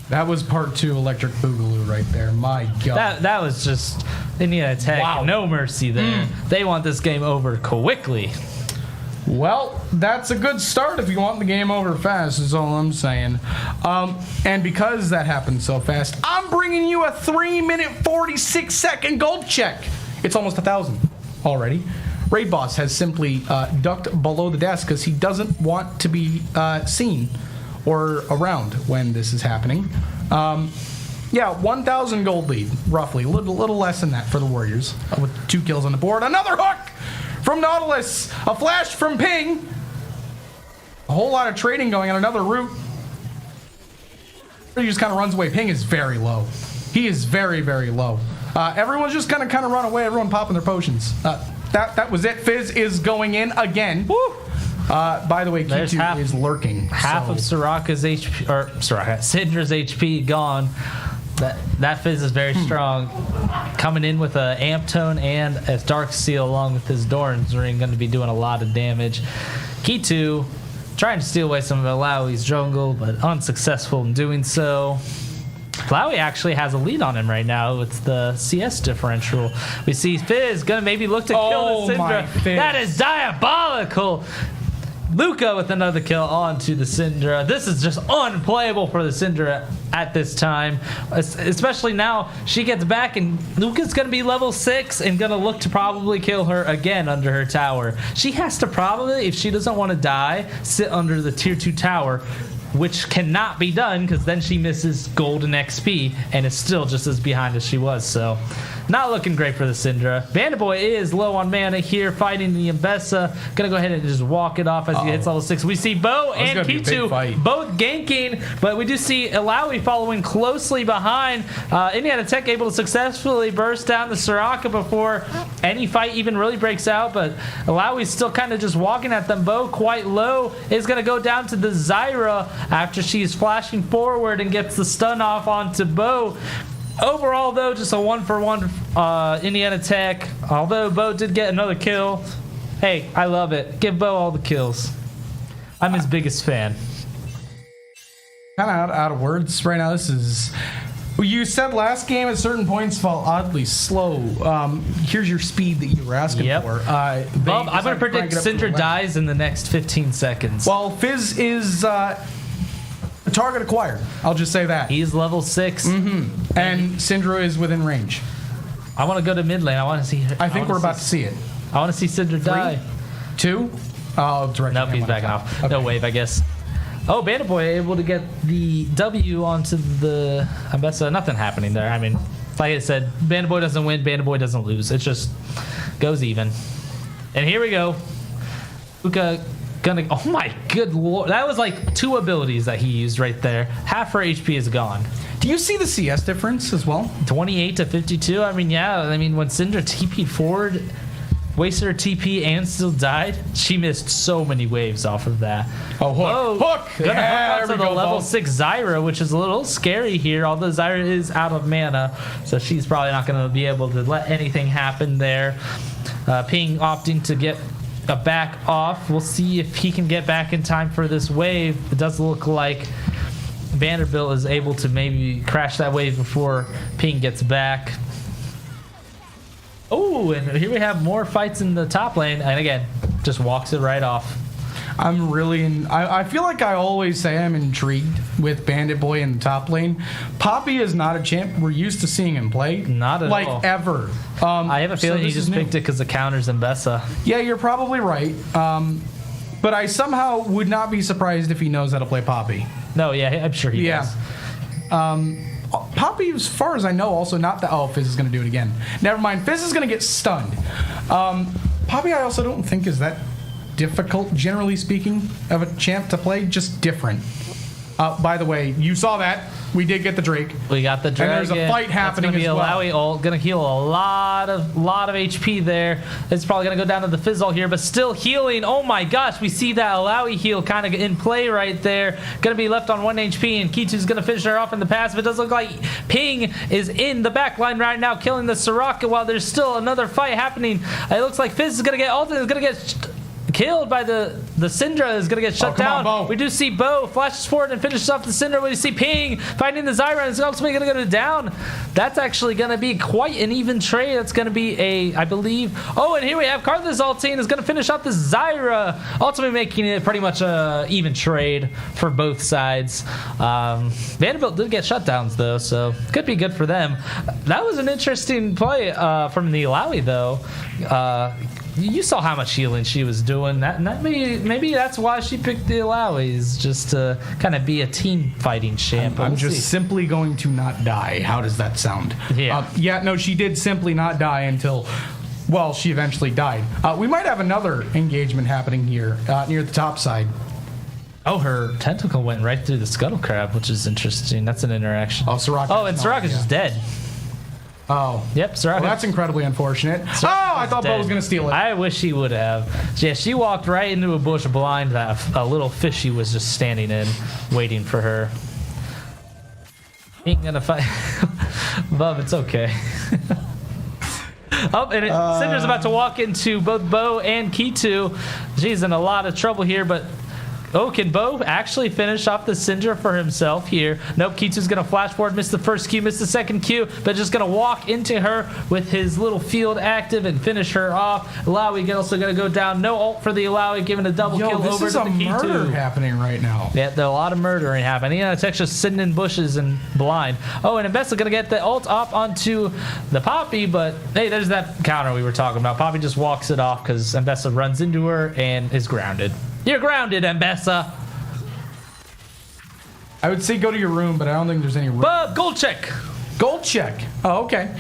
That was part 2 Electric Boogaloo right there. My God. That was just Indiana Tech. Wow. No mercy there. They want this game over quickly. Well, that's a good start if you want the game over fast, is all I'm saying. And because that happened so fast, I'm bringing you a 3-minute, 46-second gold check. It's almost 1,000 already. Raid Boss has simply ducked below the desk because he doesn't want to be seen or around when this is happening. Yeah, 1,000 gold lead, roughly. A little less than that for the Warriors with 2 kills on the board. Another hook from Nautilus. A flash from Ping. A whole lot of trading going on another route. He just kind of runs away. Ping is very low. He is very, very low. Everyone's just kind of run away. Everyone popping their potions. That was it. Fizz is going in again. Woo! By the way, Q2 is lurking. Half of Soraka's HP, or Syndra's HP gone. That Fizz is very strong. Coming in with a Amp Tone and a Dark Seal along with his Doran's Ring, going to be doing a lot of damage. Key2 trying to steal away some of Alawi's jungle, but unsuccessful in doing so. Alawi actually has a lead on him right now with the CS differential. We see Fizz gonna maybe look to kill the Syndra. That is diabolical. Luca with another kill onto the Syndra. This is just unplayable for the Syndra at this time, especially now she gets back and Luca's gonna be level 6 and gonna look to probably kill her again under her tower. She has to probably, if she doesn't want to die, sit under the tier 2 tower, which cannot be done because then she misses golden XP and is still just as behind as she was. So not looking great for the Syndra. Vanderboy is low on mana here, fighting the Mbessa. Gonna go ahead and just walk it off as he hits level 6. We see Bo and Key2 both ganking, but we do see Alawi following closely behind. Indiana Tech able to successfully burst down the Soraka before any fight even really breaks out, but Alawi's still kind of just walking at them. Bo quite low is gonna go down to the Zyra after she's flashing forward and gets the stun off onto Bo. Overall, though, just a 1-for-1 Indiana Tech. Although Bo did get another kill. Hey, I love it. Give Bo all the kills. I'm his biggest fan. Kind of out of words right now. This is... You said last game at certain points felt oddly slow. Here's your speed that you were asking for. Bob, I'm going to predict Syndra dies in the next 15 seconds. Well, Fizz is... target acquired. I'll just say that. He's level 6. Mm-hmm. And Syndra is within range. I want to go to mid lane. I want to see her. I think we're about to see it. I want to see Syndra die. 2? Oh, direct. Nope, he's backing off. Okay. No wave, I guess. Oh, Bandaboy able to get the W onto the Mbessa. Nothing happening there. I mean, like I said, Bandaboy doesn't win, Bandaboy doesn't lose. It just goes even. And here we go. Luca gonna, oh my good lord, that was like 2 abilities that he used right there. Half her HP is gone. Do you see the CS difference as well? 28 to 52. I mean, yeah. I mean, when Syndra TP'd forward, wasted her TP and still died, she missed so many waves off of that. Oh, hook! Gonna Yeah, hook onto the level 6 Zyra, which is a little scary here, although Zyra is out of mana, so she's probably not going to be able to let anything happen there. Ping opting to get a back off. We'll see if he can get back in time for this wave. It does look like Vanderbilt is able to maybe crash that wave before Ping gets back. Oh, and here we have more fights in the top lane, and again, just walks it right off. I'm really I feel like I always say I'm intrigued with Bandit Boy in the top lane. Poppy is not a champ we're used to seeing him play. Not at all. Like, ever. I have a feeling you just picked it because of counters and Bessa. Yeah, you're probably right. But I somehow would not be surprised if he knows how to play Poppy. No, yeah, I'm sure he does. Poppy, as far as I know, also not the... Oh, Fizz is going to do it again. Never mind. Fizz is going to get stunned. Poppy, I also don't think is that difficult, generally speaking, of a champ to play. Just different. By the way, you saw that. We did get the Drake. We got the Dragon. And there's a fight happening as well. Alawi ult, gonna heal a lot of HP there. It's probably gonna go down to the Fizz ult here, but still healing. Oh my gosh, we see that Alawi heal kind of in play right there. Gonna be left on 1 HP, and Kitu's gonna finish her off in the passive. It does look like Ping is in the back line right now, killing the Soraka while there's still another fight happening. It looks like Fizz is gonna get ulted, is gonna get killed by the Syndra, is gonna get shut down. We do see Bo flashes forward and finishes off the Syndra. We see Ping finding the Zyra, and it's ultimately gonna go down. That's actually gonna be quite an even trade. That's gonna be I believe. Oh, and here we have Karthus ulting is gonna finish off the Zyra, ultimately making it pretty much a even trade for both sides. Vanderbilt did get shutdowns though, so could be good for them. That was an interesting play from the Alawi though. You saw how much healing she was doing. That maybe that's why she picked the Alawis, just to kind of be a team fighting champ. I'm just simply going to not die. How does that sound? Yeah. No, she did simply not die until, well, she eventually died. We might have another engagement happening here near the top side. Oh, her tentacle went right through the scuttle crab, which is interesting. That's an interaction. Oh, Soraka. Oh, and Soraka's just dead. Oh. Yep, Soraka. Well, that's incredibly unfortunate. I thought Bo was going to steal it. I wish he would have. Yeah, she walked right into a bush blind that a little fishy was just standing in, waiting for her. Ain't gonna fight. Bub, it's okay. Oh, and Syndra's about to walk into both Bo and Kitu. She's in a lot of trouble here, but... Oh, can Bo actually finish off the Syndra for himself here? Nope, Kitu's going to flash forward, miss the first Q, miss the second Q, but just going to walk into her with his little field active and finish her off. Alawi also going to go down. No ult for the Alawi, giving a double kill over to the Kitu. This is a murder happening right now. Yeah, there's a lot of murdering happening. NECC just sitting in bushes and blind. Oh, and Mbessa going to get the ult off onto the Poppy, but hey, there's that counter we were talking about. Poppy just walks it off because Mbessa runs into her and is grounded. You're grounded, Mbessa. I would say go to your room, but I don't think there's any room. Bub, gold check. Gold check. Oh, okay.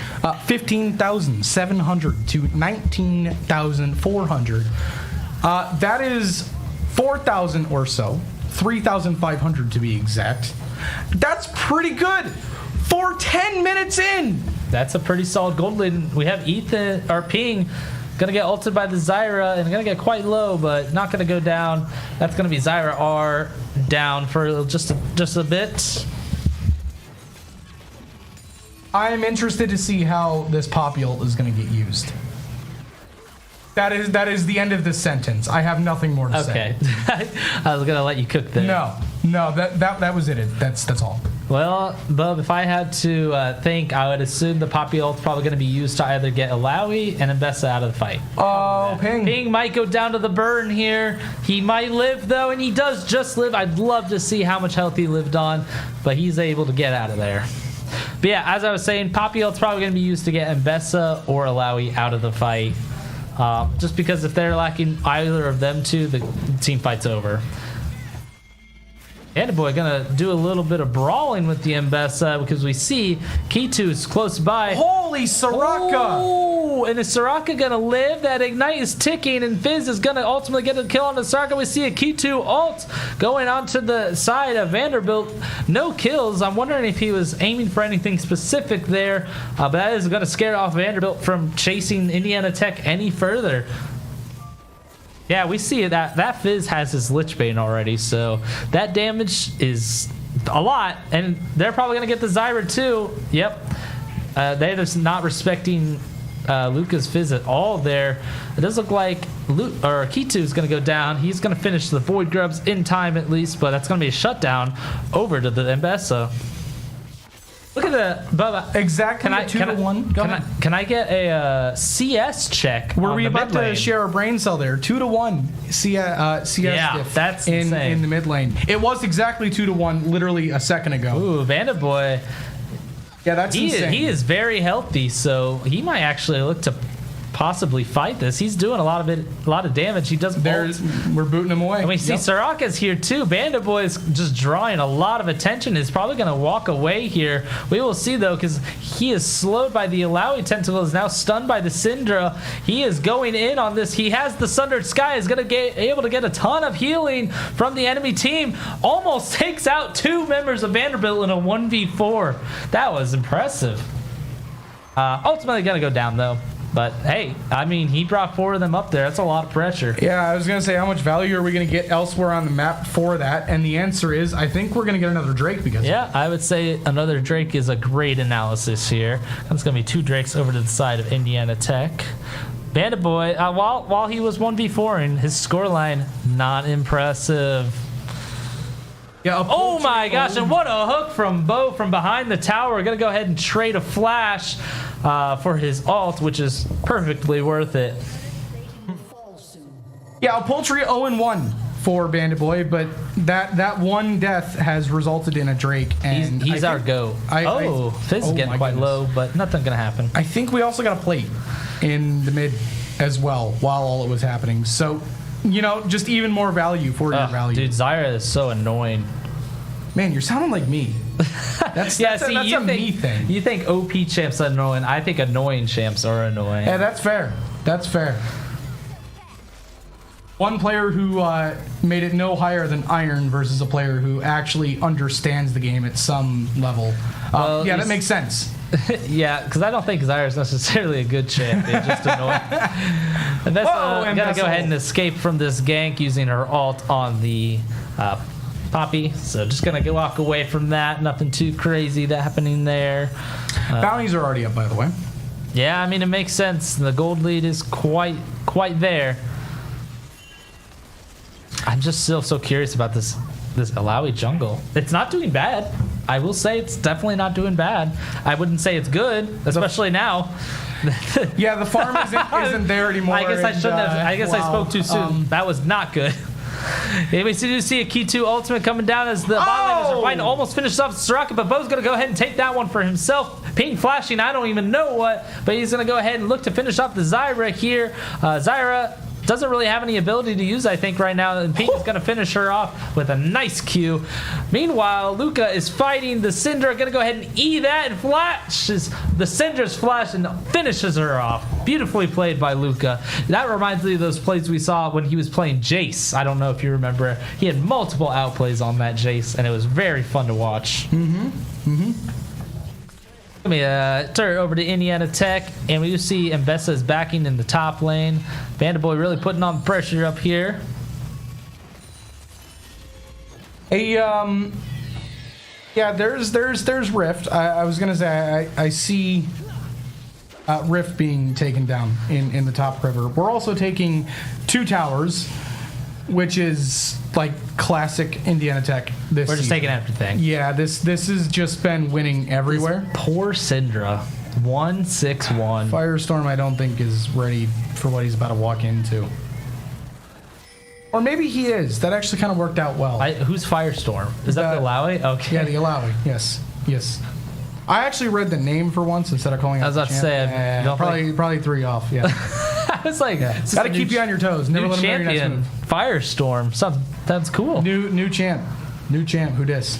15,700 to 19,400. That is 4,000 or so. 3,500 to be exact. That's pretty good for 10 minutes in. That's a pretty solid gold lead. We have Ethan or Ping. Gonna get ulted by the Zyra and gonna get quite low, but not gonna go down. That's gonna be Zyra R down for just a bit. I'm interested to see how this Poppy ult is gonna get used. That is the end of this sentence. I have nothing more to say. Okay. I was gonna let you cook there. No, that was it. That's all. Well, Bub, if I had to think, I would assume the Poppy ult's probably going to be used to either get Alawi and Mbessa out of the fight. Oh, Ping. Ping might go down to the burn here. He might live, though, and he does just live. I'd love to see how much health he lived on, but he's able to get out of there. But yeah, as I was saying, Poppy ult's probably going to be used to get Mbessa or Alawi out of the fight. Just because if they're lacking either of them two, the team fight's over. Boy gonna do a little bit of brawling with the Mbessa because we see Kitu is close by. Holy Soraka! Oh, and is Soraka gonna live? That ignite is ticking, and Fizz is gonna ultimately get a kill on the Soraka. We see a Kitu ult going onto the side of Vanderbilt. No kills. I'm wondering if he was aiming for anything specific there, but that is gonna scare off Vanderbilt from chasing Indiana Tech any further. Yeah, we see that Fizz has his Lich Bane already, so that damage is a lot, and they're probably going to get the Zyra too. Yep. They're just not respecting Luca's Fizz at all there. It does look like Kitu is going to go down. He's going to finish the Void Grubs in time at least, but that's going to be a shutdown over to the Mbessa. Look at the Bubba. Exactly. 2-1. Go ahead. Can I get a CS check? Were on we the about mid to lane? share a brain cell there? 2-1. CS Yeah, diff that's in insane. the mid lane. It was exactly 2-1, literally a second ago. Ooh, Bandit Boy. Yeah, that's insane. He is very healthy, so he might actually look to possibly fight this. He's doing a lot of damage. He doesn't. We're booting him away. And we see Soraka's here too. Bandit Boy is just drawing a lot of attention. He's probably going to walk away here. We will see though, because he is slowed by the Alawi Tentacle, is now stunned by the Syndra. He is going in on this. He has the Sundered Sky, is going to be able to get a ton of healing from the enemy team. Almost takes out 2 members of Vanderbilt in a 1v4. That was impressive. Ultimately going to go down though. But hey, I mean, he brought 4 of them up there. That's a lot of pressure. Yeah, I was going to say, how much value are we going to get elsewhere on the map for that? And the answer is, I think we're going to get another Drake because Yeah, I would say another Drake is a great analysis here. That's going to be 2 Drakes over to the side of Indiana Tech. Bandit Boy, while he was 1v4ing, his scoreline, not impressive. Yeah. Oh my gosh, and what a hook from Bo from behind the tower. We're going to go ahead and trade a flash for his ult, which is perfectly worth it. Yeah, a paltry 0-1 for Bandit Boy, but that one death has resulted in a Drake, and He's our go. Fizz is getting quite low, but nothing going to happen. I think we also got a plate in the mid as well while all it was happening. So, just even more value for your value. Dude, Zyra is so annoying. Man, you're sounding like me. That's a me thing. You think OP champs are annoying. I think annoying champs are annoying. Yeah, that's fair. That's fair. One player who made it no higher than Iron versus a player who actually understands the game at some level. That makes sense. Yeah, because I don't think Zyra is necessarily a good champ. It's just annoying. And that's gonna go ahead and escape from this gank using her ult on the Poppy. So just gonna walk away from that. Nothing too crazy that happening there. Bounties are already up, by the way. Yeah, I mean, it makes sense. The gold lead is quite there. I'm just still so curious about this Alawi jungle. It's not doing bad. I will say it's definitely not doing bad. I wouldn't say it's good, especially now. Yeah, the farm isn't there anymore. I guess I shouldn't have. I guess I spoke too soon. That was not good. Yeah, we do see a key 2 ultimate coming down as the bot laners are fighting, almost finished off Soraka, but Bo's going to go ahead and take that one for himself. Ping flashing, I don't even know what, but he's going to go ahead and look to finish off the Zyra here. Zyra doesn't really have any ability to use, I think, right now, and Ping is going to finish her off with a nice Q. Meanwhile, Luca is fighting the Syndra, going to go ahead and E that and flashes the Syndra's flash and finishes her off. Beautifully played by Luca. That reminds me of those plays we saw when he was playing Jace. I don't know if you remember. He had multiple outplays on that Jace, and it was very fun to watch. Let me turn it over to Indiana Tech, and we do see Mbessa is backing in the top lane. Bandit Boy really putting on pressure up here. Yeah, there's Rift. I was gonna say I see Rift being taken down in the top river. We're also taking 2 towers, which is like classic Indiana Tech. We're just taking everything. Yeah, this has just been winning everywhere. This poor Syndra, 1-6-1. Firestorm, I don't think is ready for what he's about to walk into. Or maybe he is. That actually kind of worked out well. Who's Firestorm? Is that the Alawi? Okay. Yeah, the Alawi. Yes. I actually read the name for once instead of calling out the champ. I was about to say, probably 3 off. Yeah. I was like, gotta keep you on your toes. Never let him know your next move. Firestorm. That's cool. New champ. Who dis?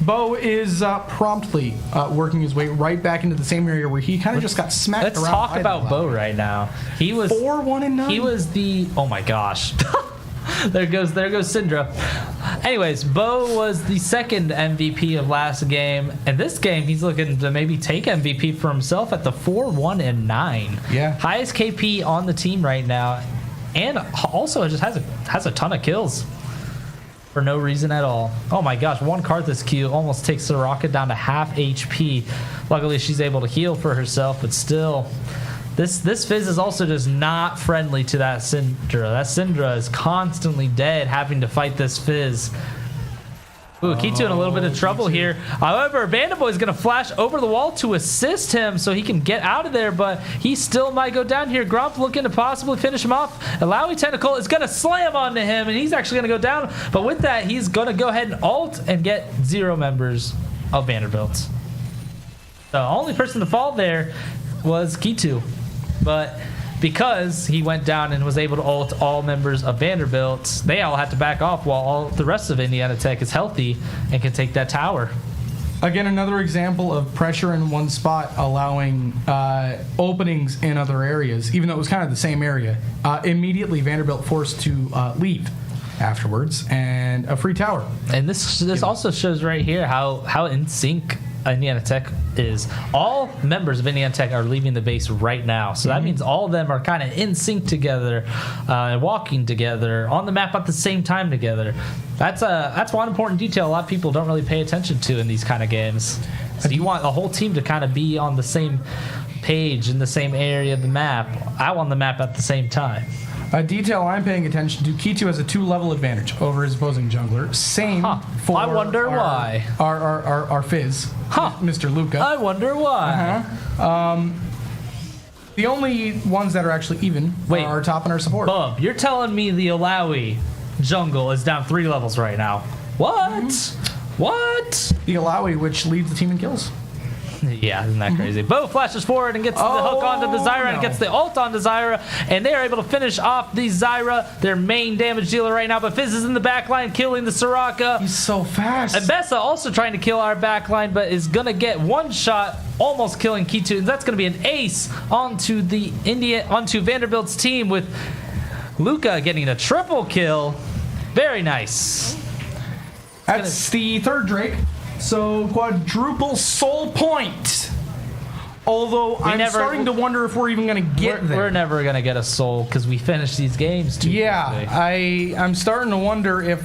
Bo is promptly working his way right back into the same area where he kind of just got smacked around. Let's talk about Bo right now. He was 4-1-9. He was the oh my gosh. There goes Syndra. Anyways, Bo was the second MVP of last game, and this game he's looking to maybe take MVP for himself at the 4-1-9. Yeah, highest KP on the team right now, and also just has a ton of kills for no reason at all. Oh my gosh, one Karthus Q almost takes Soraka down to half HP. Luckily, she's able to heal for herself, but still. This Fizz is also just not friendly to that Syndra. That Syndra is constantly dead, having to fight this Fizz. Ooh, Kitu in a little bit of trouble here. However, Vanderbilt is going to flash over the wall to assist him so he can get out of there, but he still might go down here. Grump looking to possibly finish him off. Alawi Tentacle is going to slam onto him, and he's actually going to go down. But with that, he's going to go ahead and ult and get 0 members of Vanderbilt. The only person to fall there was Kitu, but because he went down and was able to ult all members of Vanderbilt, they all had to back off while all the rest of Indiana Tech is healthy and can take that tower. Again, another example of pressure in one spot allowing openings in other areas, even though it was kind of the same area. Immediately, Vanderbilt forced to leave afterwards, and a free tower. And this also shows right here how in sync Indiana Tech is. All members of Indiana Tech are leaving the base right now, so that means all of them are kind of in sync together, walking together on the map at the same time together. That's one important detail a lot of people don't really pay attention to in these kind of games. So you want the whole team to kind of be on the same page in the same area of the map, out on the map at the same time. A detail I'm paying attention to, Kitu has a 2-level advantage over his opposing jungler. Same for I wonder why. Our Fizz, Mr. Luca. I wonder why. The only ones that are actually even are our top and our support. Bub, you're telling me the Alawi jungle is down 3 levels right now. What? What? The Alawi, which leads the team in kills. Yeah, isn't that crazy? Bo flashes forward and gets the hook onto the Zyra and gets the ult onto Zyra, and they are able to finish off the Zyra, their main damage dealer right now. But Fizz is in the backline killing the Soraka. He's so fast. And Bessa also trying to kill our backline, but is going to get one shot, almost killing Kitu, and that's going to be an ace onto Vanderbilt's team with Luca getting a triple kill. Very nice. That's the third Drake. So quadruple soul point. Although I'm starting to wonder if we're even going to get there. We're never going to get a soul because we finish these games too quickly. I'm starting to wonder if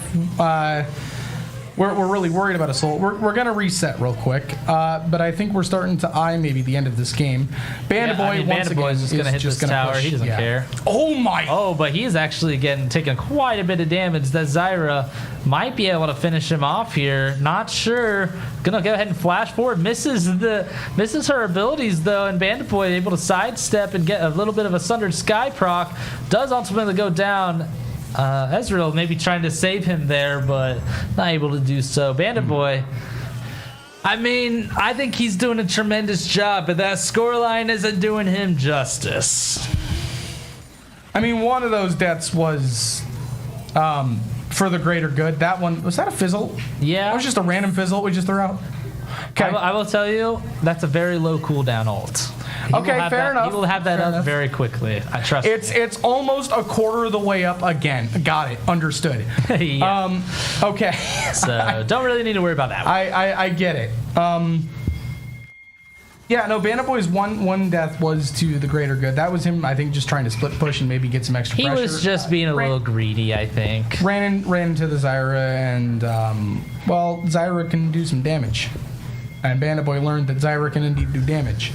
we're really worried about a soul. We're going to reset real quick, but I think we're starting to eye maybe the end of this game. Vanderboy is just going to hit this tower. He doesn't care. Oh my! Oh, but he's actually taking quite a bit of damage. That Zyra might be able to finish him off here. Not sure. Gonna go ahead and flash forward. Misses her abilities though, and Vanderboy able to sidestep and get a little bit of a Sundered Sky proc. Does ultimately go down. Ezreal maybe trying to save him there, but not able to do so. Vanderboy, I mean, I think he's doing a tremendous job, but that scoreline isn't doing him justice. I mean, one of those deaths was for the greater good. That one, was that a fizzle? Yeah. It was just a random fizzle we just threw out. Okay. I will tell you, that's a very low cooldown ult. Okay, fair enough. He will have that up very quickly. I trust It's almost a quarter of the way up again. Got it. Understood. Yeah. Okay. So don't really need to worry about that one. I get it. Yeah, no, Vanderboy's one death was to the greater good. That was him, I think, just trying to split push and maybe get some extra pressure. He was just being a little greedy, I think. Ran into the Zyra, and, well, Zyra can do some damage. And Vanderboy learned that Zyra can indeed do damage.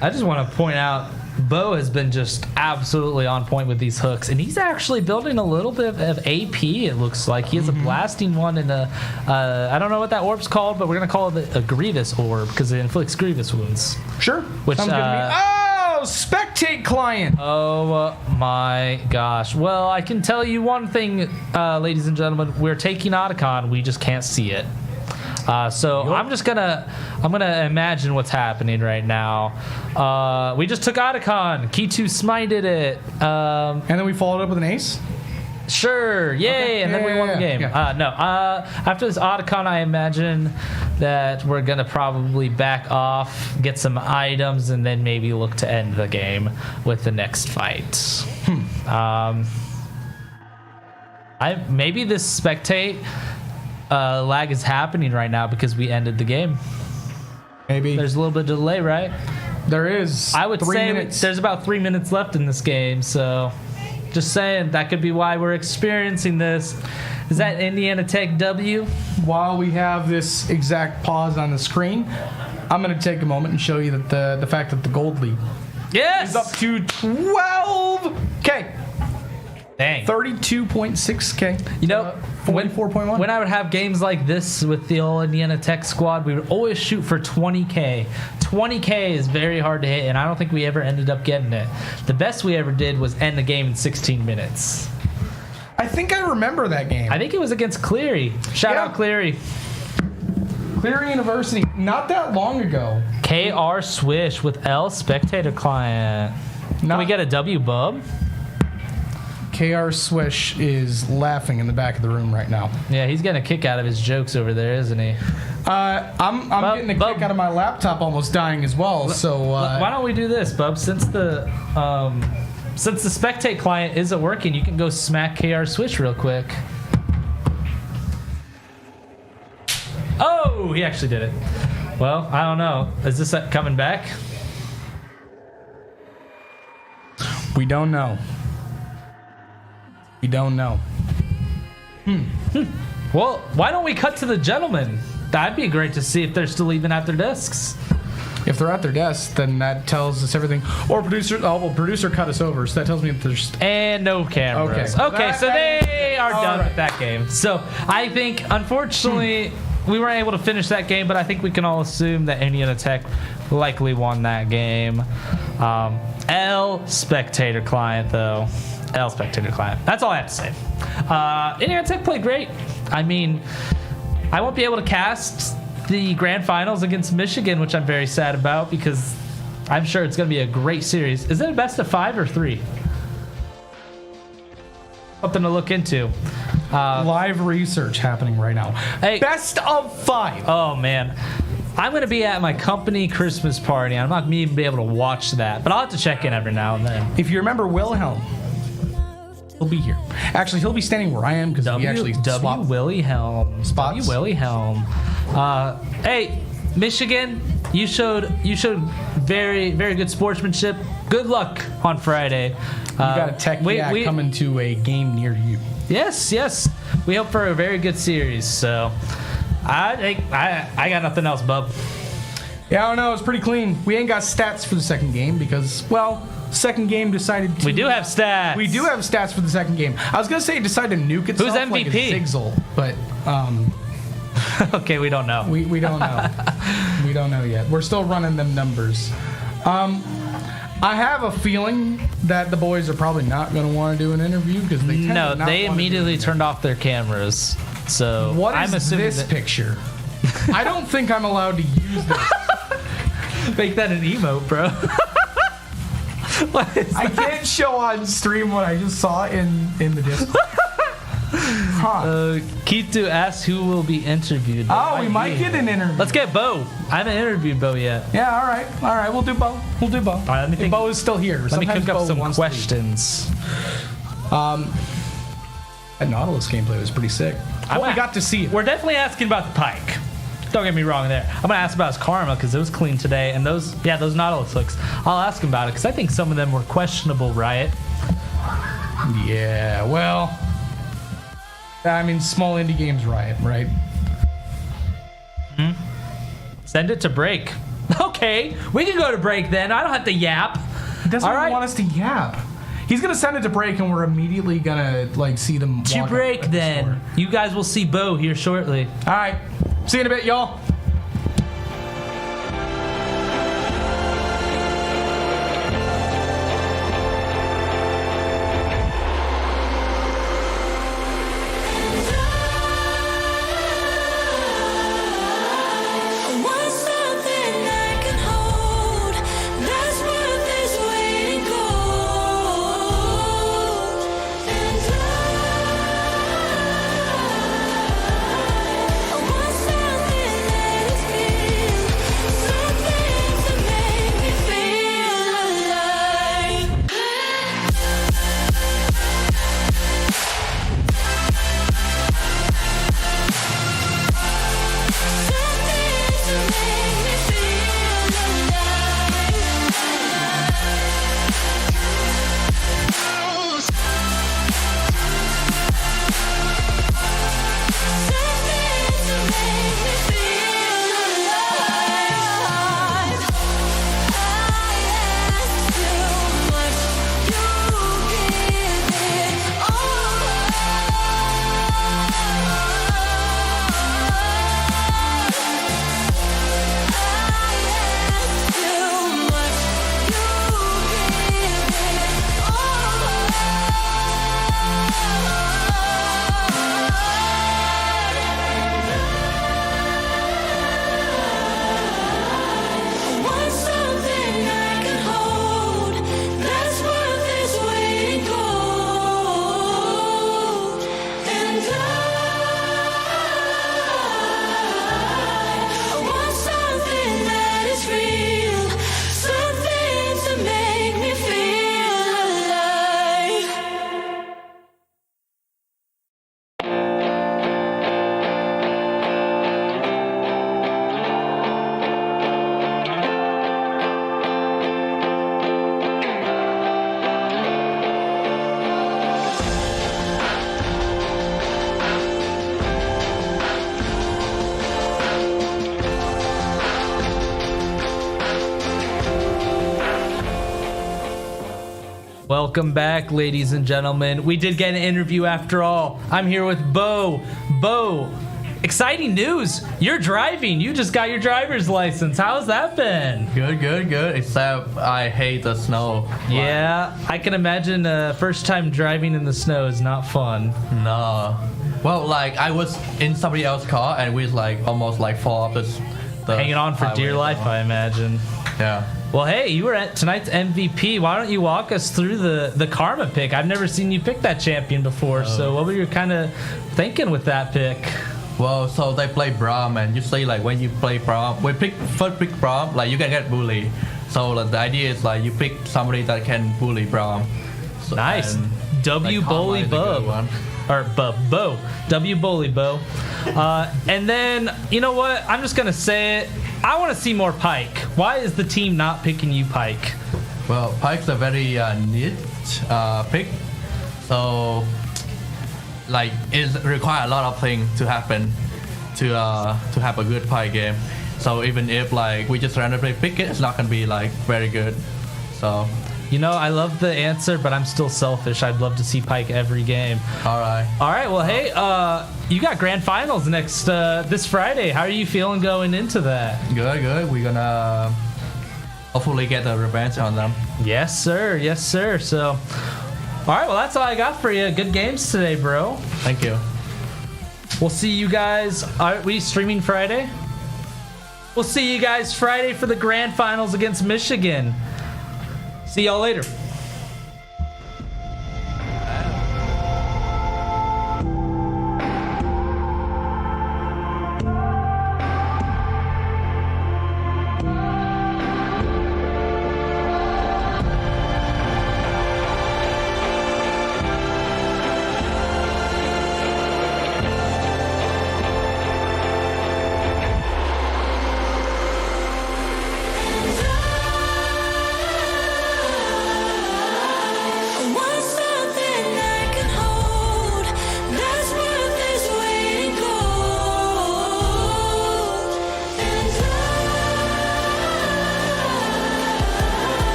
I just want to point out, Bo has been just absolutely on point with these hooks, and he's actually building a little bit of AP, it looks like. He has a blasting one and I don't know what that orb's called, but we're going to call it a Grievous orb because it inflicts Grievous wounds. Sure. Which, sounds good to me. Oh, spectate client. Oh my gosh. Well, I can tell you one thing, ladies and gentlemen. We're taking Otacon. We just can't see it. So I'm gonna imagine what's happening right now. We just took Otacon. Kitu smited it. And then we followed up with an ace? Sure, yay, okay. and then we won the game. Yeah. After this Otacon, I imagine that we're gonna probably back off, get some items, and then maybe look to end the game with the next fight. Maybe this spectate lag is happening right now because we ended the game. Maybe. There's a little bit of delay, right? There is. I would 3 say minutes. there's about 3 minutes left in this game, so just saying that could be why we're experiencing this. Is that Indiana Tech W? While we have this exact pause on the screen, I'm going to take a moment and show you that the fact that the gold lead Yes! is up to 12. Okay. Dang. 32.6K. You know, 44.1. when I would have games like this with the old Indiana Tech squad, we would always shoot for 20K. 20K is very hard to hit, and I don't think we ever ended up getting it. The best we ever did was end the game in 16 minutes. I think I remember that game. I think it was against Cleary. Shout out Cleary. Cleary University, not that long ago. KR Swish with L Spectator Client. Can we get a W, bub? KR Swish is laughing in the back of the room right now. Yeah, he's getting a kick out of his jokes over there, isn't he? I'm getting a kick out of my laptop almost dying as well. So why don't we do this, bub? Since the Spectate client isn't working, you can go smack KR Swish real quick. Oh, he actually did it. Well, I don't know. Is this coming back? We don't know. We don't know. Well, why don't we cut to the gentlemen? That'd be great to see if they're still even at their desks. If they're at their desks, then that tells us everything. Or producer cut us over, so that tells me that there's... And no cameras. Okay, so they are done with that game. So I think, unfortunately, we weren't able to finish that game, but I think we can all assume that Indiana Tech likely won that game. L Spectator Client, though. L Spectator Client. That's all I have to say. Indiana Tech played great. I mean, I won't be able to cast the grand finals against Michigan, which I'm very sad about because I'm sure it's going to be a great series. Is it a best of 5 or 3? Something to look into. Live research happening right now. Hey, best of 5. Oh, man. I'm going to be at my company Christmas party. I'm not going to even be able to watch that, but I'll have to check in every now and then. If you remember Wilhelm, he'll be here. Actually, he'll be standing where I am because we actually swapped Wilhelm. spots. Wilhelm. Hey, Michigan, you showed very, very good sportsmanship. Good luck on Friday. You got a Tech coming to a game near you. Yes. We hope for a very good series. So, I got nothing else, bub. Yeah, I don't know. It's pretty clean. We ain't got stats for the second game because, well, second game decided to... We do have stats. We do have stats for the second game. I was going to say it decided to nuke itself. Who's MVP? Like a Zigzal, but... Okay, we don't know. We don't know. We don't know yet. We're still running them numbers. I have a feeling that the boys are probably not going to want to do an interview because they immediately turned off their cameras. So what I'm is assuming this picture? I don't think I'm allowed to use this. Make that an emote, bro. What is I can't show on stream what I just saw in the Discord. Keith asks who will be interviewed. We might get an interview. Let's get Bo. I haven't interviewed Bo yet. Yeah, all right. We'll do Bo. All right, let me think. Bo is still here. Let me cook up some questions. That Nautilus gameplay was pretty sick. I got to see it. We're definitely asking about the Pike. Don't get me wrong there. I'm going to ask about his karma because it was clean today. And those Nautilus hooks, I'll ask him about it because I think some of them were questionable, Riot. Yeah, well... I mean, small indie games, Riot, right? Send it to break. Okay, we can go to break then. I don't have to yap. He doesn't want us to yap. He's gonna send it to break, and we're immediately gonna see them. To break then. You guys will see Bo here shortly. All right, see you in a bit, y'all. Welcome back, ladies and gentlemen. We did get an interview after all. I'm here with Bo. Bo, exciting news. You're driving. You just got your driver's license. How's that been? Good. Except I hate the snow. Yeah, I can imagine first time driving in the snow is not fun. No. Well, like I was in somebody else's car and we like almost like fall off the Hanging on for dear life, I imagine. Yeah. Well, hey, you were at tonight's MVP. Why don't you walk us through the Karma pick? I've never seen you pick that champion before, so what were you kind of thinking with that pick? Well, so they play Braum, and usually like when you play Braum, we first pick Braum, like you can get bully. So the idea is like you pick somebody that can bully Braum. So, Nice. and, W like, Bully Karma is a good Bub. one. Or Bo. W Bully Bo. And then, you know what? I'm just going to say it. I want to see more Pike. Why is the team not picking you, Pike? Well, Pike's a very neat pick. So, like, it requires a lot of things to happen to have a good Pike game. So even if like we just randomly pick it, it's not gonna be like very good. So. You know, I love the answer, but I'm still selfish. I'd love to see Pike every game. All right. Well, hey, you got grand finals next this Friday. How are you feeling going into that? Good. We're gonna hopefully get a revenge on them. Yes, sir. So, all right. Well, that's all I got for you. Good games today, bro. Thank you. We'll see you guys. Are we streaming Friday? We'll see you guys Friday for the grand finals against Michigan. See y'all later.